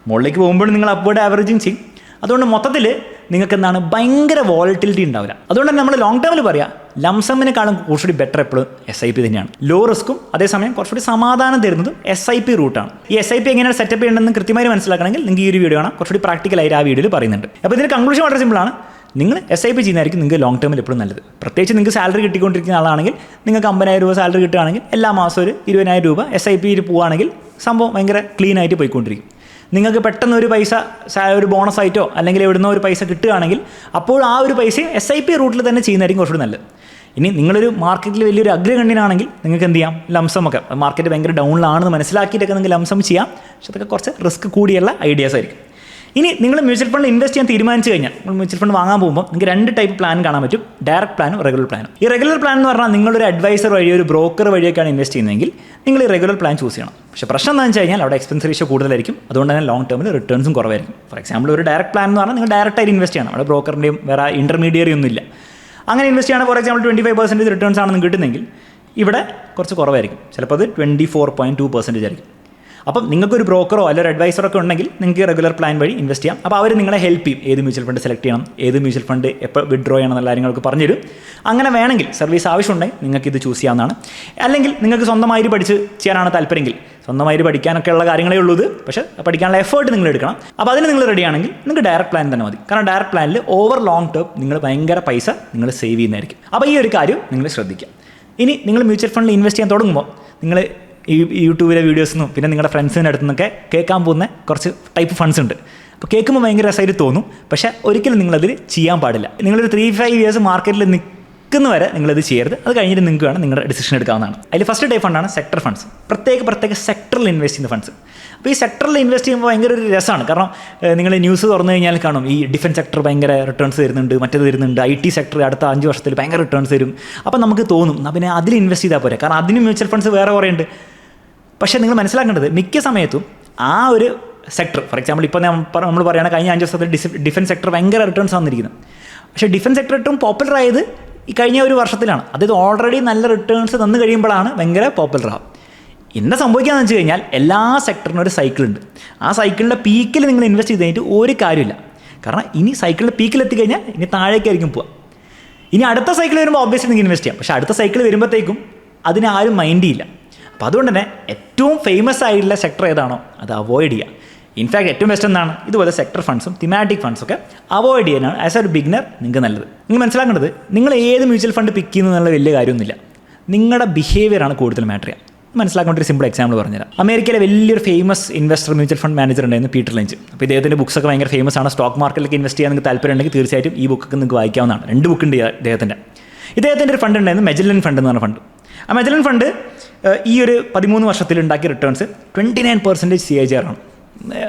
മുകളിലേക്ക് പോകുമ്പോഴും നിങ്ങൾ അപ്വേർഡ് ആവറേജിങ് ചെയ്യും. അതുകൊണ്ട് മൊത്തത്തിൽ നിങ്ങൾക്ക് എന്താണ് ഭയങ്കര വോളറ്റിലിറ്റി ഉണ്ടാവില്ല. അതുകൊണ്ട് തന്നെ നമ്മൾ ലോങ് ടേമിൽ പറയാം ലംസമ്മിനെക്കാളും കുറച്ചുകൂടി ബെറ്റർ എപ്പോഴും SIP തന്നെയാണ്. ലോ റിസ്ക്കും അതേസമയം കുറച്ചുകൂടി സമാധാനം തരുന്നതും SIP റൂട്ടാണ്. ഈ SIP എങ്ങനെയാണ് സെറ്റപ്പ് ചെയ്യേണ്ടതെന്ന് കൃത്യമായി മനസ്സിലാക്കണമെങ്കിൽ നിങ്ങൾക്ക് ഈ ഒരു വീഡിയോ കാണാം, കുറച്ചുകൂടി പ്രാക്ടിക്കലായിട്ട് ആ വീഡിയോയിൽ പറയുന്നുണ്ട്. അപ്പോൾ ഇതിന് കൺക്ലൂഷൻ വളരെ സിമ്പിളാണ്. നിങ്ങൾ SIP ചെയ്യുന്നതായിരിക്കും നിങ്ങൾക്ക് ലോങ് ടേമിൽ എപ്പോഴും നല്ലത്. പ്രത്യേകിച്ച് നിങ്ങൾക്ക് സാലറി കിട്ടിക്കൊണ്ടിരിക്കുന്ന ആളാണെങ്കിൽ, നിങ്ങൾക്ക് 50,000 രൂപ സാലറി കിട്ടുകയാണെങ്കിൽ എല്ലാ മാസവും ഒരു 20,000 രൂപ SIPയിൽ പോവുകയാണെങ്കിൽ സംഭവം ഭയങ്കര ക്ലീൻ ആയിട്ട് പോയിക്കൊണ്ടിരിക്കും. നിങ്ങൾക്ക് പെട്ടെന്ന് ഒരു പൈസ ഒരു ബോണസ് ആയിട്ടോ അല്ലെങ്കിൽ എവിടുന്നോ ഒരു പൈസ കിട്ടുകയാണെങ്കിൽ അപ്പോൾ ആ ഒരു പൈസ SIP റൂട്ടിൽ തന്നെ ചെയ്യുന്നതായിരിക്കും കുറച്ചുകൂടി നല്ലത്. ഇനി നിങ്ങളൊരു മാർക്കറ്റിൽ വലിയൊരു അഗ്രഗണ്യനാണെങ്കിൽ നിങ്ങൾക്ക് എന്ത് ചെയ്യാം, ലംസമൊക്കെ മാർക്കറ്റ് ഭയങ്കര ഡൗണിലാണെന്ന് മനസ്സിലാക്കിയിട്ടൊക്കെ നിങ്ങൾക്ക് ലംസം ചെയ്യാം. പക്ഷെ അതൊക്കെ കുറച്ച് റിസ്ക് കൂടിയുള്ള ഐഡിയാസ് ആയിരിക്കും. ഇനി നിങ്ങൾ മ്യൂച്വൽ ഫണ്ട് ഇൻവെസ്റ്റ് ചെയ്യാൻ തീരുമാനിച്ചു കഴിഞ്ഞാൽ നിങ്ങൾ മ്യൂച്വൽ ഫണ്ട് വാങ്ങാൻ പോകുമ്പോൾ നിങ്ങൾക്ക് 2 ടൈപ്പ് പ്ലാൻ കാണാൻ പറ്റും, ഡയറക്റ്റ് പ്ലാനും റെഗുലർ പ്ലാനും. ഈ റെഗുലർ പ്ലാൻ എന്ന് പറഞ്ഞാൽ നിങ്ങളൊരു അഡ്വൈസർ വഴിയോ ഒരു ബ്രോക്കർ വഴിയൊക്കെയാണ് ഇൻവെസ്റ്റ് ചെയ്യുന്നതെങ്കിൽ നിങ്ങൾ ഈ റെഗുലർ പ്ലാൻ ചൂസ് ചെയ്യണം. പക്ഷേ പ്രശ്നം എന്താണെന്ന് വെച്ച് കഴിഞ്ഞാൽ അവിടെ എക്സ്പെൻസ് റേഷ്യോ കൂടുതലായിരിക്കും, അതുകൊണ്ട് തന്നെ ലോങ് ടേമിൽ റിട്ടേൺസും കുറവായിരിക്കും. ഫോർ എക്സാമ്പിൾ ഒരു ഡയറക്റ്റ് പ്ലാൻ എന്ന് പറഞ്ഞാൽ നിങ്ങൾ ഡയറക്റ്റായിട്ട് ഇൻവെസ്റ്റ് ചെയ്യണം, അവിടെ ബ്രോക്കറിൻ്റെയും വേറെ ഇൻ്റർമീഡിയറി ഒന്നുമില്ല. അങ്ങനെ ഇൻവെസ്റ്റ് ചെയ്യണം, ഫോർ എക്സാമ്പിൾ 25% റിട്ടേൺസ് ആണെന്ന് കിട്ടുന്നെങ്കിൽ ഇവിടെ കുറച്ച് കുറവായിരിക്കും, ചിലപ്പോൾ അത് 24.2% ആയിരിക്കും. അപ്പം നിങ്ങൾക്കൊരു ബ്രോക്കറോ അല്ലെങ്കിൽ ഒരു അഡ്വൈസറോ ഒക്കെ ഉണ്ടെങ്കിൽ നിങ്ങൾക്ക് റെഗുലർ പ്ലാൻ വഴി ഇൻവെസ്റ്റ് ചെയ്യാം. അപ്പോൾ അവർ നിങ്ങളെ ഹെൽപ്പ് ചെയ്യും, ഏത് മ്യൂച്വൽ ഫണ്ട് സെലക്ട് ചെയ്യണം, ഏത് മ്യൂച്വൽ ഫണ്ട് എപ്പോൾ വിഡ്രോ ചെയ്യണം എന്നുള്ള കാര്യങ്ങളൊക്കെ പറഞ്ഞുതരും. അങ്ങനെ വേണമെങ്കിൽ സർവീസ് ആവശ്യമുണ്ടെങ്കിൽ നിങ്ങൾക്ക് ഇത് ചൂസ് ചെയ്യാവുന്നതാണ്. അല്ലെങ്കിൽ നിങ്ങൾക്ക് സ്വന്തമായിട്ട് പഠിച്ച് ചെയ്യാനാണ് താല്പര്യമെങ്കിൽ, സ്വന്തമായിട്ട് പഠിക്കാനൊക്കെ ഉള്ള കാര്യങ്ങളേ ഉള്ളൂ ഇത്, പക്ഷേ പഠിക്കാനുള്ള എഫേർട്ട് നിങ്ങൾ എടുക്കണം. അപ്പോൾ അതിന് നിങ്ങൾ റെഡി ആണെങ്കിൽ നിങ്ങൾക്ക് ഡയറക്റ്റ് പ്ലാൻ തന്നെ മതി. കാരണം ഡയറക്റ്റ് പ്ലാനിൽ ഓവർ ലോങ് ടേം നിങ്ങൾ ഭയങ്കര പൈസ നിങ്ങൾ സേവ് ചെയ്യുന്നതായിരിക്കും. അപ്പോൾ ഈ ഒരു കാര്യം നിങ്ങൾ ശ്രദ്ധിക്കുക. ഇനി നിങ്ങൾ മ്യൂച്വൽ ഫണ്ടിൽ ഇൻവെസ്റ്റ് ചെയ്യാൻ തുടങ്ങുമ്പോൾ നിങ്ങൾ ഈ യൂട്യൂബിലെ വീഡിയോസിനും പിന്നെ നിങ്ങളുടെ ഫ്രണ്ട്സിൻ്റെ അടുത്തു നിന്നൊക്കെ കേൾക്കാൻ പോകുന്ന കുറച്ച് ടൈപ്പ് ഫണ്ട്സ് ഉണ്ട്. അപ്പോൾ കേൾക്കുമ്പോൾ ഭയങ്കര രസമായിട്ട് തോന്നും, പക്ഷേ ഒരിക്കലും നിങ്ങളതിൽ ചെയ്യാൻ പാടില്ല. നിങ്ങളൊരു 3-5 ഇയേഴ്സ് മാർക്കറ്റിൽ നിൽക്കുന്നവരെ നിങ്ങളത് ചെയ്യരുത്. അത് കഴിഞ്ഞിട്ട് നിങ്ങൾക്ക് വേണം നിങ്ങളുടെ ഡിസിഷൻ എടുക്കാവുന്നതാണ്. അതിൽ ഫസ്റ്റ് ടൈപ്പ് ഫണ്ടാണ് സെക്ടർ ഫണ്ട്സ്, പ്രത്യേക സെക്ടറിൽ ഇൻവെസ്റ്റ് ചെയ്യുന്ന ഫണ്ട്സ്. അപ്പോൾ ഈ സെക്ടറിൽ ഇൻവെസ്റ്റ് ചെയ്യുമ്പോൾ ഭയങ്കര ഒരു രസമാണ്. കാരണം നിങ്ങൾ ന്യൂസ് തുറന്നു കഴിഞ്ഞാൽ കാണും ഈ ഡിഫൻസ് സെക്ടർ ഭയങ്കര റിട്ടേൺസ് തരുന്നുണ്ട്, മറ്റേത് തരുന്നുണ്ട്, IT സെക്ടർ അടുത്ത 5 വർഷത്തിൽ ഭയങ്കര റിട്ടേൺസ് തരും. അപ്പോൾ നമുക്ക് തോന്നും എന്നാൽ പിന്നെ അതിൽ ഇൻവെസ്റ്റ് ചെയ്താൽ പോരെ, കാരണം അതിന് മ്യൂച്വൽ ഫണ്ട്സ് വേറെ കുറേ ഉണ്ട്. പക്ഷേ നിങ്ങൾ മനസ്സിലാക്കേണ്ടത് മിക്ക സമയത്തും ആ ഒരു സെക്ടർ, ഫോർ എക്സാമ്പിൾ ഇപ്പോൾ നമ്മൾ പറയുകയാണ് കഴിഞ്ഞ 5 വർഷത്തിൽ ഡിഫൻസ് സെക്ടർ ഭയങ്കര റിട്ടേൺസ് വന്നിരിക്കുന്നത്. പക്ഷേ ഡിഫൻസ് സെക്ടർ ഏറ്റവും പോപ്പുലർ ആയത് ഈ കഴിഞ്ഞ ഒരു വർഷത്തിലാണ്. അതായത് ഓൾറെഡി നല്ല റിട്ടേൺസ് തന്നു കഴിയുമ്പോഴാണ് ഭയങ്കര പോപ്പുലർ ആവും. എന്താ സംഭവിക്കുകയെന്ന് വെച്ച് കഴിഞ്ഞാൽ എല്ലാ സെക്ടറിനും ഒരു സൈക്കിളുണ്ട്. ആ സൈക്കിളിൻ്റെ പീക്കിൽ നിങ്ങൾ ഇൻവെസ്റ്റ് ചെയ്ത് കഴിഞ്ഞിട്ട് ഒരു കാര്യമില്ല. കാരണം ഇനി സൈക്കിളിൻ്റെ പീക്കിൽ എത്തിക്കഴിഞ്ഞാൽ ഇനി താഴേക്കായിരിക്കും പോവുക. ഇനി അടുത്ത സൈക്കിൾ വരുമ്പോൾ ഒബ്വിയസ്ലി നിങ്ങൾക്ക് ഇൻവെസ്റ്റ് ചെയ്യാം, പക്ഷേ അടുത്ത സൈക്കിൾ വരുമ്പോഴത്തേക്കും അതിന് ആരും മൈൻഡ് ചെയ്യില്ല. അപ്പോൾ അതുകൊണ്ട് തന്നെ ഏറ്റവും ഫേമസ് ആയിട്ടുള്ള സെക്ടർ ഏതാണോ അത് അവോയ്ഡ് ചെയ്യുക. ഇൻഫാക്ട് ഏറ്റവും ബെസ്റ്റ് എന്താണ്, ഇതുപോലെ സെക്ടർ ഫണ്ട്സും തിമാറ്റിക് ഫണ്ട്സൊക്കെ അവോയ്ഡ് ചെയ്യാനാണ് ആസ് എ ബിഗിനർ നിങ്ങൾക്ക് നല്ലത്. നിങ്ങൾ മനസ്സിലാക്കേണ്ടത് നിങ്ങൾ ഏത് മ്യൂച്വൽ ഫണ്ട് പിക്ക് ചെയ്യുന്നു എന്നുള്ള വലിയ കാര്യമൊന്നുമില്ല, നിങ്ങളുടെ ബിഹേവിയറാണ് കൂടുതൽ മാറ്റർ ചെയ്യുക. മനസ്സിലാക്കേണ്ട ഒരു സിമ്പിൾ എക്സാമ്പിൾ പറഞ്ഞുതരാം. അമേരിക്കയിലെ വലിയൊരു famous investor mutual fund manager ഉണ്ടായിരുന്നു, പീറ്റർ ലിഞ്ച്. അപ്പോൾ ഇദ്ദേഹത്തിൻ്റെ ബുക്സൊക്കെ ഭയങ്കര ഫേമസ് ആണ്. സ്റ്റോക്ക് മാർക്കറ്റിലേക്ക് ഇൻവെസ്റ്റ് ചെയ്യാൻ നിങ്ങൾക്ക് താല്പര്യം ഉണ്ടെങ്കിൽ തീർച്ചയായിട്ടും ഈ ബുക്കൊക്കെ നിങ്ങൾക്ക് വായിക്കാവുന്നതാണ്. 2 ബുക്കുണ്ട് ഇദ്ദേഹത്തിൻ്റെ ഒരു ഫണ്ട് ഉണ്ടായിരുന്നു, മെജല്ലൻ ഫണ്ട് എന്ന് പറഞ്ഞ ഫണ്ട്. ആ മെജല്ലൻ ഫണ്ട് ഈ ഒരു 13 വർഷത്തിൽ ഉണ്ടാക്കിയ റിട്ടേൺസ് 29% CAGR ആണ്.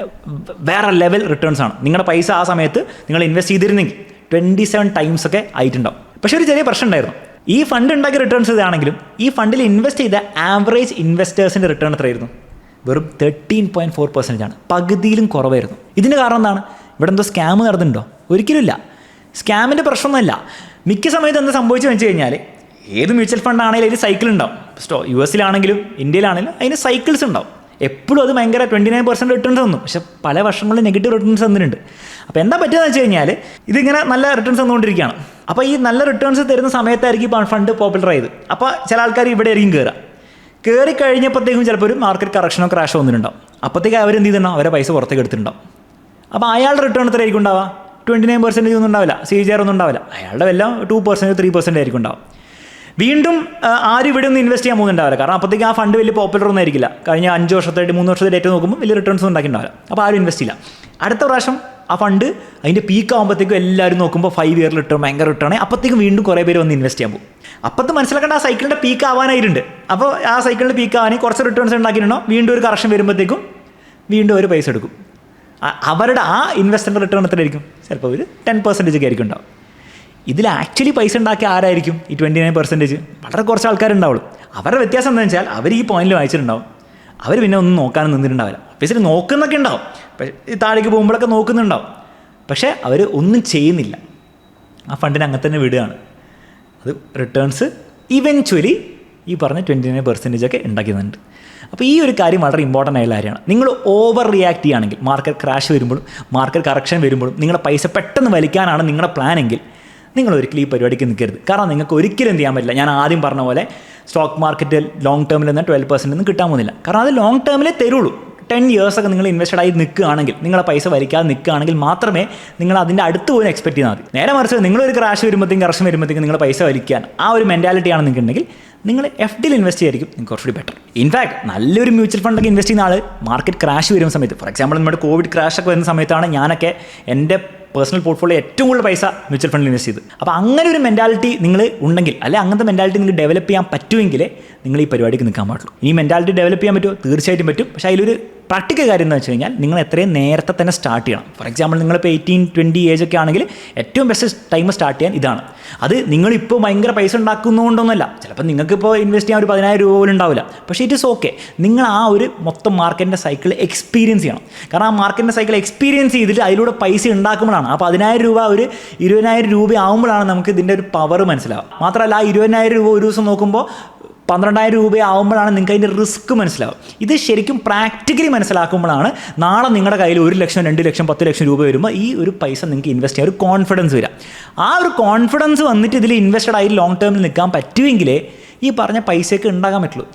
വേറെ ലെവൽ റിട്ടേൺസ് ആണ്. നിങ്ങളുടെ പൈസ ആ സമയത്ത് നിങ്ങൾ ഇൻവെസ്റ്റ് ചെയ്തിരുന്നെങ്കിൽ 27 ടൈംസ് ഒക്കെ ആയിട്ടുണ്ടാവും. പക്ഷേ ഒരു ചെറിയ പ്രശ്നം ഉണ്ടായിരുന്നു. ഈ ഫണ്ട് ഉണ്ടാക്കിയ റിട്ടേൺസ് ഇതാണെങ്കിലും ഈ ഫണ്ടിൽ ഇൻവെസ്റ്റ് ചെയ്ത ആവറേജ് ഇൻവെസ്റ്റേഴ്സിൻ്റെ റിട്ടേൺ എത്രയായിരുന്നു? വെറും 13.4% ആണ്. പകുതിയിലും കുറവായിരുന്നു. ഇതിന് കാരണം എന്താണ്? ഇവിടെ എന്തോ സ്കാം നടന്നിട്ടുണ്ടോ? ഒരിക്കലുമില്ല. സ്കാമിൻ്റെ പ്രശ്നമൊന്നുമല്ല. മിക്ക സമയത്ത് എന്താ സംഭവിച്ചതെന്ന് വെച്ച് കഴിഞ്ഞാൽ ഏത് മ്യൂച്വൽ ഫണ്ട് ആണെങ്കിലും അതിൽ സൈക്കിൾ ഉണ്ടാവും. US-ലാണെങ്കിലും ഇന്ത്യയിലാണെങ്കിലും അതിന് സൈക്കിൾസ് ഉണ്ടാവും. എപ്പോഴും അത് ഭയങ്കര 29% റിട്ടേൺസ് തന്നു, പക്ഷെ പല വർഷങ്ങളിൽ നെഗറ്റീവ് റിട്ടേൺസ് തന്നിട്ടുണ്ട്. അപ്പോൾ എന്താ പറ്റുകയെന്ന് വെച്ച് കഴിഞ്ഞാൽ ഇതിങ്ങനെ നല്ല റിട്ടേൺസ് തന്നുകൊണ്ടിരിക്കുകയാണ്. അപ്പോൾ ഈ നല്ല റിട്ടേൺസ് തരുന്ന സമയത്തായിരിക്കും ഇപ്പോൾ ഫണ്ട് പോപ്പുലർ ആയത്. അപ്പോൾ ചില ആൾക്കാർ ഇവിടെ ആയിരിക്കും കയറി കഴിഞ്ഞപ്പോഴത്തേക്കും ചിലപ്പോൾ ഒരു മാർക്കറ്റ് കറക്ഷനോ ക്രാഷോ വന്നിട്ടുണ്ടാവും. അപ്പോഴത്തേക്ക് അവരെന്ത് ചെയ്തിട്ടുണ്ടാവും? അവരെ പൈസ പുറത്തേക്ക് എടുത്തിട്ടുണ്ടാവും. അപ്പോൾ അയാളുടെ റിട്ടേൺ എത്ര ആയിരിക്കും ഉണ്ടാവുക? 29% ഒന്നും ഉണ്ടാവില്ല, CAGR ഒന്നും ഉണ്ടാവില്ല. അയാളുടെ വല്ല 2% 3% ആയിരിക്കും ഉണ്ടാവും. വീണ്ടും ആരും ഇവിടെ ഒന്നും ഇൻവെസ്റ്റ് ചെയ്യാൻ പോകുന്നുണ്ടാവില്ല. കാരണം അപ്പോഴത്തേക്ക് ആ ഫണ്ട് വലിയ പോപ്പുലർ ഒന്നും ആയിരിക്കില്ല. കഴിഞ്ഞ 5 വർഷത്തായിട്ട് 3 വർഷത്തെ ഡേറ്റ് നോക്കുമ്പോൾ വലിയ റിട്ടേൺസ് ഒന്നും ഉണ്ടാക്കിയിട്ടുണ്ടാവില്ല. അപ്പോൾ ആരും ഇൻവെസ്റ്റ് ചെയ്യില്ല. അടുത്ത പ്രാവശ്യം ആ ഫണ്ട് അതിൻ്റെ പീക്ക് ആകുമ്പോഴത്തേക്കും എല്ലാവരും നോക്കുമ്പോൾ 5 ഇയർ റിട്ടേൺ ഭയങ്കര റിട്ടേൺ, അപ്പോഴത്തേക്കും വീണ്ടും കുറേ പേര് വന്ന് ഇൻവെസ്റ്റ് ചെയ്യാൻ പോകും. അപ്പോഴത്തെ മനസ്സിലാക്കേണ്ട ആ സൈക്കിളിൻ്റെ പീക്ക് ആവാനായിട്ടുണ്ട്. അപ്പോൾ ആ സൈക്കിളിൻ്റെ പീക്ക് ആവാൻ കുറച്ച് റിട്ടേൺസ് ഉണ്ടാക്കിയിട്ടുണ്ടോ, വീണ്ടും ഒരു കറക്ഷൻ വരുമ്പോഴത്തേക്കും വീണ്ടും ഒരു പൈസ എടുക്കും. അവരുടെ ആ ഇൻവെസ്റ്ററിൻ്റെ റിട്ടേൺ എത്രയായിരിക്കും? ചിലപ്പോൾ ഒരു 10% ഒക്കെ ആയിരിക്കും ഉണ്ടാവും. ഇതിൽ ആക്ച്വലി പൈസ ഉണ്ടാക്കിയ ആരായിരിക്കും? ഈ 29%. വളരെ കുറച്ച് ആൾക്കാരുണ്ടാവുള്ളൂ. അവരുടെ വ്യത്യാസം എന്താണെന്ന് വെച്ചാൽ അവർ ഈ പോയിന്റിൽ വായിച്ചിട്ടുണ്ടാവും. അവർ പിന്നെ ഒന്നും നോക്കാനും നിന്നിട്ടുണ്ടാവില്ല. ഒബ്വിയസ്ലി നോക്കുന്നൊക്കെ ഉണ്ടാവും, പക്ഷേ ഈ താഴേക്ക് പോകുമ്പോഴൊക്കെ നോക്കുന്നുണ്ടാവും, പക്ഷേ അവർ ഒന്നും ചെയ്യുന്നില്ല. ആ ഫണ്ടിനെ അങ്ങനെ തന്നെ വിടുകയാണ്. അത് റിട്ടേൺസ് ഇവൻച്വലി ഈ പറഞ്ഞ 29% ഒക്കെ ഉണ്ടാക്കുന്നുണ്ട്. അപ്പോൾ ഈ ഒരു കാര്യം വളരെ ഇമ്പോർട്ടൻ്റ് ആയുള്ള കാര്യമാണ്. നിങ്ങൾ ഓവർ റിയാക്ട് ചെയ്യുകയാണെങ്കിൽ, മാർക്കറ്റ് ക്രാഷ് വരുമ്പോഴും മാർക്കറ്റ് കറക്ഷൻ വരുമ്പോഴും നിങ്ങളുടെ പൈസ പെട്ടെന്ന് വലിക്കാനാണ് നിങ്ങളുടെ പ്ലാൻ എങ്കിൽ നിങ്ങൾ ഒരിക്കലും ഈ പരിപാടിക്ക് നിൽക്കരുത്. കാരണം നിങ്ങൾക്ക് ഒരിക്കലും എന്ത് ചെയ്യാൻ പറ്റില്ല. ഞാൻ ആദ്യം പറഞ്ഞ പോലെ സ്റ്റോക്ക് മാർക്കറ്റിൽ ലോങ് ടേമിൽ നിന്ന് 12% ഒന്നും കിട്ടാൻ പോകുന്നില്ല. കാരണം അത് ലോങ് ടേമിലേ തരുള്ളൂ. 10 years ഒക്കെ നിങ്ങൾ ഇൻവെസ്റ്റഡ് ആയി നിൽക്കുകയാണെങ്കിൽ, നിങ്ങളെ പൈസ വലിക്കാതെ നിൽക്കുകയാണെങ്കിൽ മാത്രമേ നിങ്ങൾ അതിൻ്റെ അടുത്ത് പോയി എക്സ്പെക്ട് ചെയ്താൽ മതി. നേരെ മറിച്ച് നിങ്ങളൊരു ക്രാഷ് വരുമ്പോഴത്തേക്കും കറക്ഷൻ വരുമ്പോഴത്തേക്കും നിങ്ങൾ പൈസ വലിക്കാൻ ആ ഒരു മെൻറ്റാലിറ്റി ആണ് നിൽക്കുന്നുണ്ടെങ്കിൽ നിങ്ങൾ FDയിൽ ഇൻവെസ്റ്റ് ചെയ്യായിരിക്കും നിങ്ങൾക്ക് കുറച്ചുകൂടി ബെറ്റർ. ഇൻഫാക്ട് നല്ലൊരു മ്യൂച്വൽ ഫണ്ടൊക്കെ ഇൻവെസ്റ്റ് ചെയ്യുന്ന ആൾ മാർക്കറ്റ് ക്രാഷ് വരുന്ന സമയത്ത്, ഫോർ എക്സാമ്പിൾ നമ്മുടെ കോവിഡ് ക്രാഷ് ഒക്കെ വരുന്ന സമയത്താണ് ഞാനൊക്കെ എൻ്റെ പേഴ്സണൽ പോർട്ട്ഫോളിയോ ഏറ്റവും കൂടുതൽ പൈസ മ്യൂച്വൽ ഫണ്ടിൽ ഇൻവെസ്റ്റ് ചെയ്ത്. അപ്പോൾ അങ്ങനെ ഒരു മെൻറ്റാലിറ്റി നിങ്ങൾ ഉണ്ടെങ്കിൽ, അല്ലെങ്കിൽ അങ്ങനത്തെ മെൻറ്റാലിറ്റി നിങ്ങൾക്ക് ഡെവലപ്പ് ചെയ്യാൻ പറ്റുമെങ്കിൽ നിങ്ങൾ ഈ പരിപാടിക്ക് നിൽക്കാൻ പാടുള്ളൂ. ഈ മെൻറ്റാലിറ്റി ഡെവലപ്പ് ചെയ്യാൻ പറ്റുമോ? തീർച്ചയായിട്ടും പറ്റും. പക്ഷേ അതിലൊരു പ്രാക്ടിക്കൽ കാര്യം എന്ന് വെച്ച് കഴിഞ്ഞാൽ നിങ്ങൾ എത്രയും നേരത്തെ തന്നെ സ്റ്റാർട്ട് ചെയ്യണം. ഫോർ എക്സാമ്പിൾ നിങ്ങളിപ്പോൾ 18-20 ഏജ് ഒക്കെ ആണെങ്കിൽ ഏറ്റവും ബെസ്റ്റ് ടൈം സ്റ്റാർട്ട് ചെയ്യാൻ ഇതാണ്. അത് നിങ്ങളിപ്പോൾ ഭയങ്കര പൈസ ഉണ്ടാക്കുന്നതുകൊണ്ടൊന്നുമല്ല, ചിലപ്പോൾ നിങ്ങൾക്കിപ്പോൾ ഇൻവെസ്റ്റ് ചെയ്യാൻ ഒരു 10,000 രൂപ പോലും ഉണ്ടാവില്ല. പക്ഷേ ഇറ്റ് ഈസ് ഓക്കെ. നിങ്ങൾ ആ ഒരു മൊത്തം മാർക്കറ്റിൻ്റെ സൈക്കിൾ എക്സ്പീരിയൻസ് ചെയ്യണം. കാരണം ആ മാർക്കറ്റിൻ്റെ സൈക്കിൾ എക്സ്പീരിയൻസ് ചെയ്തിട്ട് അതിലൂടെ പൈസ ഉണ്ടാക്കുമ്പോഴാണ് ആ 10,000 രൂപ ഒരു 20,000 രൂപ ആകുമ്പോഴാണ് നമുക്ക് ഇതിൻ്റെ ഒരു പവർ മനസ്സിലാവുക. മാത്രമല്ല ആ 20,000 രൂപ ഒരു ദിവസം നോക്കുമ്പോൾ 12,000 രൂപ ആകുമ്പോഴാണ് നിങ്ങൾക്ക് അതിൻ്റെ റിസ്ക് മനസ്സിലാവും. ഇത് ശരിക്കും പ്രാക്ടിക്കലി മനസ്സിലാക്കുമ്പോഴാണ് നാളെ നിങ്ങളുടെ കയ്യിൽ 1 ലക്ഷം 2 ലക്ഷം 10 ലക്ഷം രൂപ വരുമ്പോൾ ഈ ഒരു പൈസ നിങ്ങൾക്ക് ഇൻവെസ്റ്റ് ചെയ്യാൻ ഒരു കോൺഫിഡൻസ് വരിക. ആ ഒരു കോൺഫിഡൻസ് വന്നിട്ട് ഇതിൽ ഇൻവെസ്റ്റഡ് ആയി ലോങ് ടേമിൽ നിൽക്കാൻ പറ്റുമെങ്കിലേ ഈ പറഞ്ഞ പൈസയൊക്കെ ഉണ്ടാകാൻ പറ്റുള്ളൂ.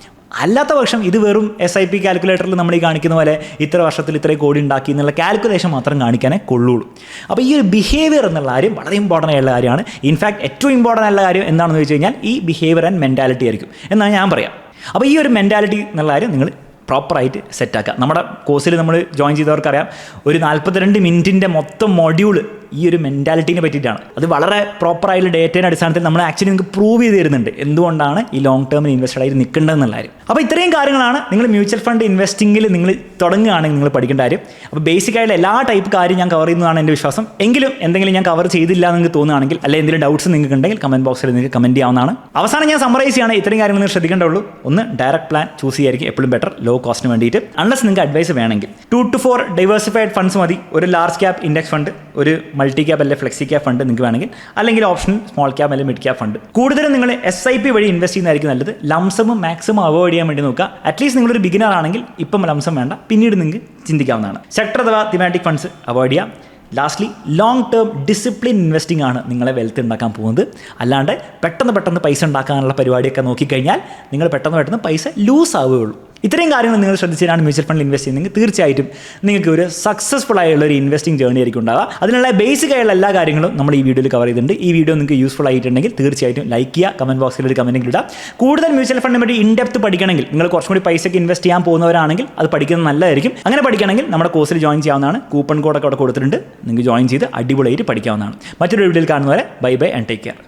അല്ലാത്ത പക്ഷം ഇത് വെറും SIP കാൽക്കുലേറ്ററിൽ നമ്മൾ ഈ കാണിക്കുന്ന പോലെ ഇത്ര വർഷത്തിൽ ഇത്രയും കോടി ഉണ്ടാക്കി എന്നുള്ള കാൽക്കുലേഷൻ മാത്രം കാണിക്കാനേ കൊള്ളുള്ളൂ. അപ്പോൾ ഈ ഒരു ബിഹേവിയർ എന്നുള്ള കാര്യം വളരെ ഇമ്പോർട്ടൻ്റ് ആയിട്ടുള്ള കാര്യമാണ്. ഇൻഫാക്ട് ഏറ്റവും ഇമ്പോർട്ടൻ്റ് ആയിട്ടുള്ള കാര്യം എന്താണെന്ന് വെച്ച് കഴിഞ്ഞാൽ ഈ ബിഹേവിയർ ആൻഡ് മെൻറ്റാലിറ്റി ആയിരിക്കും എന്നാണ് ഞാൻ പറയാം. അപ്പോൾ ഈ ഒരു മെൻറ്റാലിറ്റി എന്നുള്ള കാര്യം നിങ്ങൾ പ്രോപ്പറായിട്ട് സെറ്റാക്കുക. നമ്മുടെ കോഴ്സിൽ നമ്മൾ ജോയിൻ ചെയ്തവർക്കറിയാം, ഒരു 42 മിനിറ്റിൻ്റെ മൊത്തം മൊഡ്യൂൾ ഈ ഒരു മെൻറ്റാലിറ്റീനെ പറ്റിയിട്ടാണ്. അത് വളരെ പ്രോപ്പറായിട്ടുള്ള ഡേറ്റയുടെ അടിസ്ഥാനത്തിൽ നമ്മൾ ആക്ച്വലി നിങ്ങൾക്ക് പ്രൂവ് ചെയ്ത് തരുന്നുണ്ട് എന്തുകൊണ്ടാണ് ഈ ലോങ് ടേമിൽ ഇൻവെസ്റ്റഡ് ആയിട്ട് നിൽക്കേണ്ടതെന്നുള്ള കാര്യം. അപ്പോൾ ഇത്രയും കാര്യങ്ങളാണ് നിങ്ങൾ മ്യൂച്വൽ ഫണ്ട് ഇൻവെസ്റ്റിങ്ങിൽ നിങ്ങൾ തുടങ്ങുകയാണെങ്കിൽ നിങ്ങൾ പഠിക്കേണ്ട കാര്യം. അപ്പോൾ ബേസിക്കായിട്ടുള്ള എല്ലാ ടൈപ്പ് കാര്യം ഞാൻ കവർ ചെയ്യുന്നതാണ് എൻ്റെ വിശ്വാസം. എങ്കിലും എന്തെങ്കിലും ഞാൻ കവർ ചെയ്തില്ല എന്ന് നിങ്ങൾക്ക് തോന്നുകയാണെങ്കിൽ അല്ലെങ്കിൽ എന്തെങ്കിലും ഡൗട്ട്സ് നിങ്ങൾക്ക് ഉണ്ടെങ്കിൽ കമൻറ്റ് ബോക്സിൽ നിങ്ങൾക്ക് കമൻറ്റ് ചെയ്യാവുന്നതാണ്. അവസാനം ഞാൻ സമ്മറൈസ് ചെയ്യാണ്, ഇത്രയും കാര്യങ്ങൾ നിങ്ങൾ ശ്രദ്ധിക്കേണ്ടുള്ളൂ. ഒന്ന്, ഡയറക്റ്റ് പ്ലാൻ ചൂസ് ചെയ്യായിരിക്കും എപ്പോഴും ബെറ്റർ, ലോ കോസ്റ്റിന് വേണ്ടിയിട്ട്. അൺലെസ് നിങ്ങൾക്ക് അഡ്വൈസ് വേണമെങ്കിൽ 2 to 4 ഡൈവേഴ്സിഫൈഡ് ഫണ്ട്സ് മതി. ഒരു ലാർജ് ക്യാപ് ഇൻഡെക്സ് ഫണ്ട്, ഒരു മൾട്ടി ക്യാപ് അല്ലെങ്കിൽ ഫ്ലെക്സി ക്യാപ് ഫണ്ട് നിങ്ങൾക്ക് വേണമെങ്കിൽ, അല്ലെങ്കിൽ ഓപ്ഷൻ സ്മോൾ ക്യാപ് അല്ലെങ്കിൽ മിഡ് ക്യാപ് ഫണ്ട്. കൂടുതലും നിങ്ങൾ SIP വഴി ഇൻവെസ്റ്റ് ചെയ്യുന്നതായിരിക്കും നല്ലത്. ലംസമും മാക്സിമം അവോയ്ഡ് ചെയ്യാൻ വേണ്ടി നോക്കുക. അറ്റ്ലീസ്റ്റ് നിങ്ങളൊരു ബിഗിനർ ആണെങ്കിൽ ഇപ്പം ലംസം വേണ്ട, പിന്നീട് നിങ്ങൾക്ക് ചിന്തിക്കാവുന്നതാണ്. സെക്ടർ അഥവാ തിമാറ്റിക് ഫണ്ട്സ് അവോയ്ഡ് ചെയ്യാം. Lastly, long term discipline investing ആണ് നിങ്ങളെ വെൽത്ത് ഉണ്ടാക്കാൻ പോകുന്നത്. അല്ലാണ്ട് പെട്ടെന്ന് പൈസ ഉണ്ടാക്കാനുള്ള പരിപാടിയൊക്കെ നോക്കിക്കഴിഞ്ഞാൽ നിങ്ങൾ പെട്ടെന്ന് പൈസ ലൂസ് ആവുകയുള്ളൂ. ഇത്രയും കാര്യങ്ങൾ നിങ്ങൾ ശ്രദ്ധിച്ചാണ് മ്യൂച്വൽ ഫണ്ടിൽ ഇൻവെസ്റ്റ് ചെയ്യുന്നത്, തീർച്ചയായിട്ടും നിങ്ങൾക്ക് ഒരു സക്സസ്ഫുൾ ആയുള്ള ഒരു ഇൻവെസ്റ്റിംഗ് ജേർണി ആയിരിക്കും ഉണ്ടാവുക. അതിനുള്ള ബേസിക് ആയുള്ള എല്ലാ കാര്യങ്ങളും നമ്മൾ ഈ വീഡിയോയിൽ കവർ ചെയ്തിട്ടുണ്ട്. ഈ വീഡിയോ നിങ്ങൾക്ക് യൂസ്ഫുൾ ആയിട്ടുണ്ടെങ്കിൽ തീർച്ചയായിട്ടും ലൈക്ക് ചെയ്യുക, കമൻറ്റ് ബോക്സിൽ ഒരു കമൻറ്റ് ഇടുക. കൂടുതൽ മ്യൂച്വൽ ഫണ്ടിനെ പറ്റി ഇൻഡെപ്ത് പഠിക്കണമെങ്കിൽ, നിങ്ങൾ കുറച്ചും കൂടി പൈസയ്ക്ക് ഇൻവെസ്റ്റ് ചെയ്യാൻ പോകുന്നവരാണെങ്കിൽ അത് പഠിക്കുന്നത് നല്ലതായിരിക്കും. അങ്ങനെ പഠിക്കണമെങ്കിൽ നമ്മുടെ കോഴ്സിൽ ജോയിൻ ചെയ്യാവുന്നതാണ്. കൂപ്പൺ കോഡൊക്കെ അവിടെ കൊടുത്തിട്ടുണ്ട്, നിങ്ങൾക്ക് ജോയിൻ ചെയ്ത് അടിപൊളിയായിട്ട് പഠിക്കാവുന്നതാണ്. മറ്റൊരു വീഡിയോയിൽ കാണുന്നവരെ ബൈ ആൻഡ് ടേക്ക് കെയർ.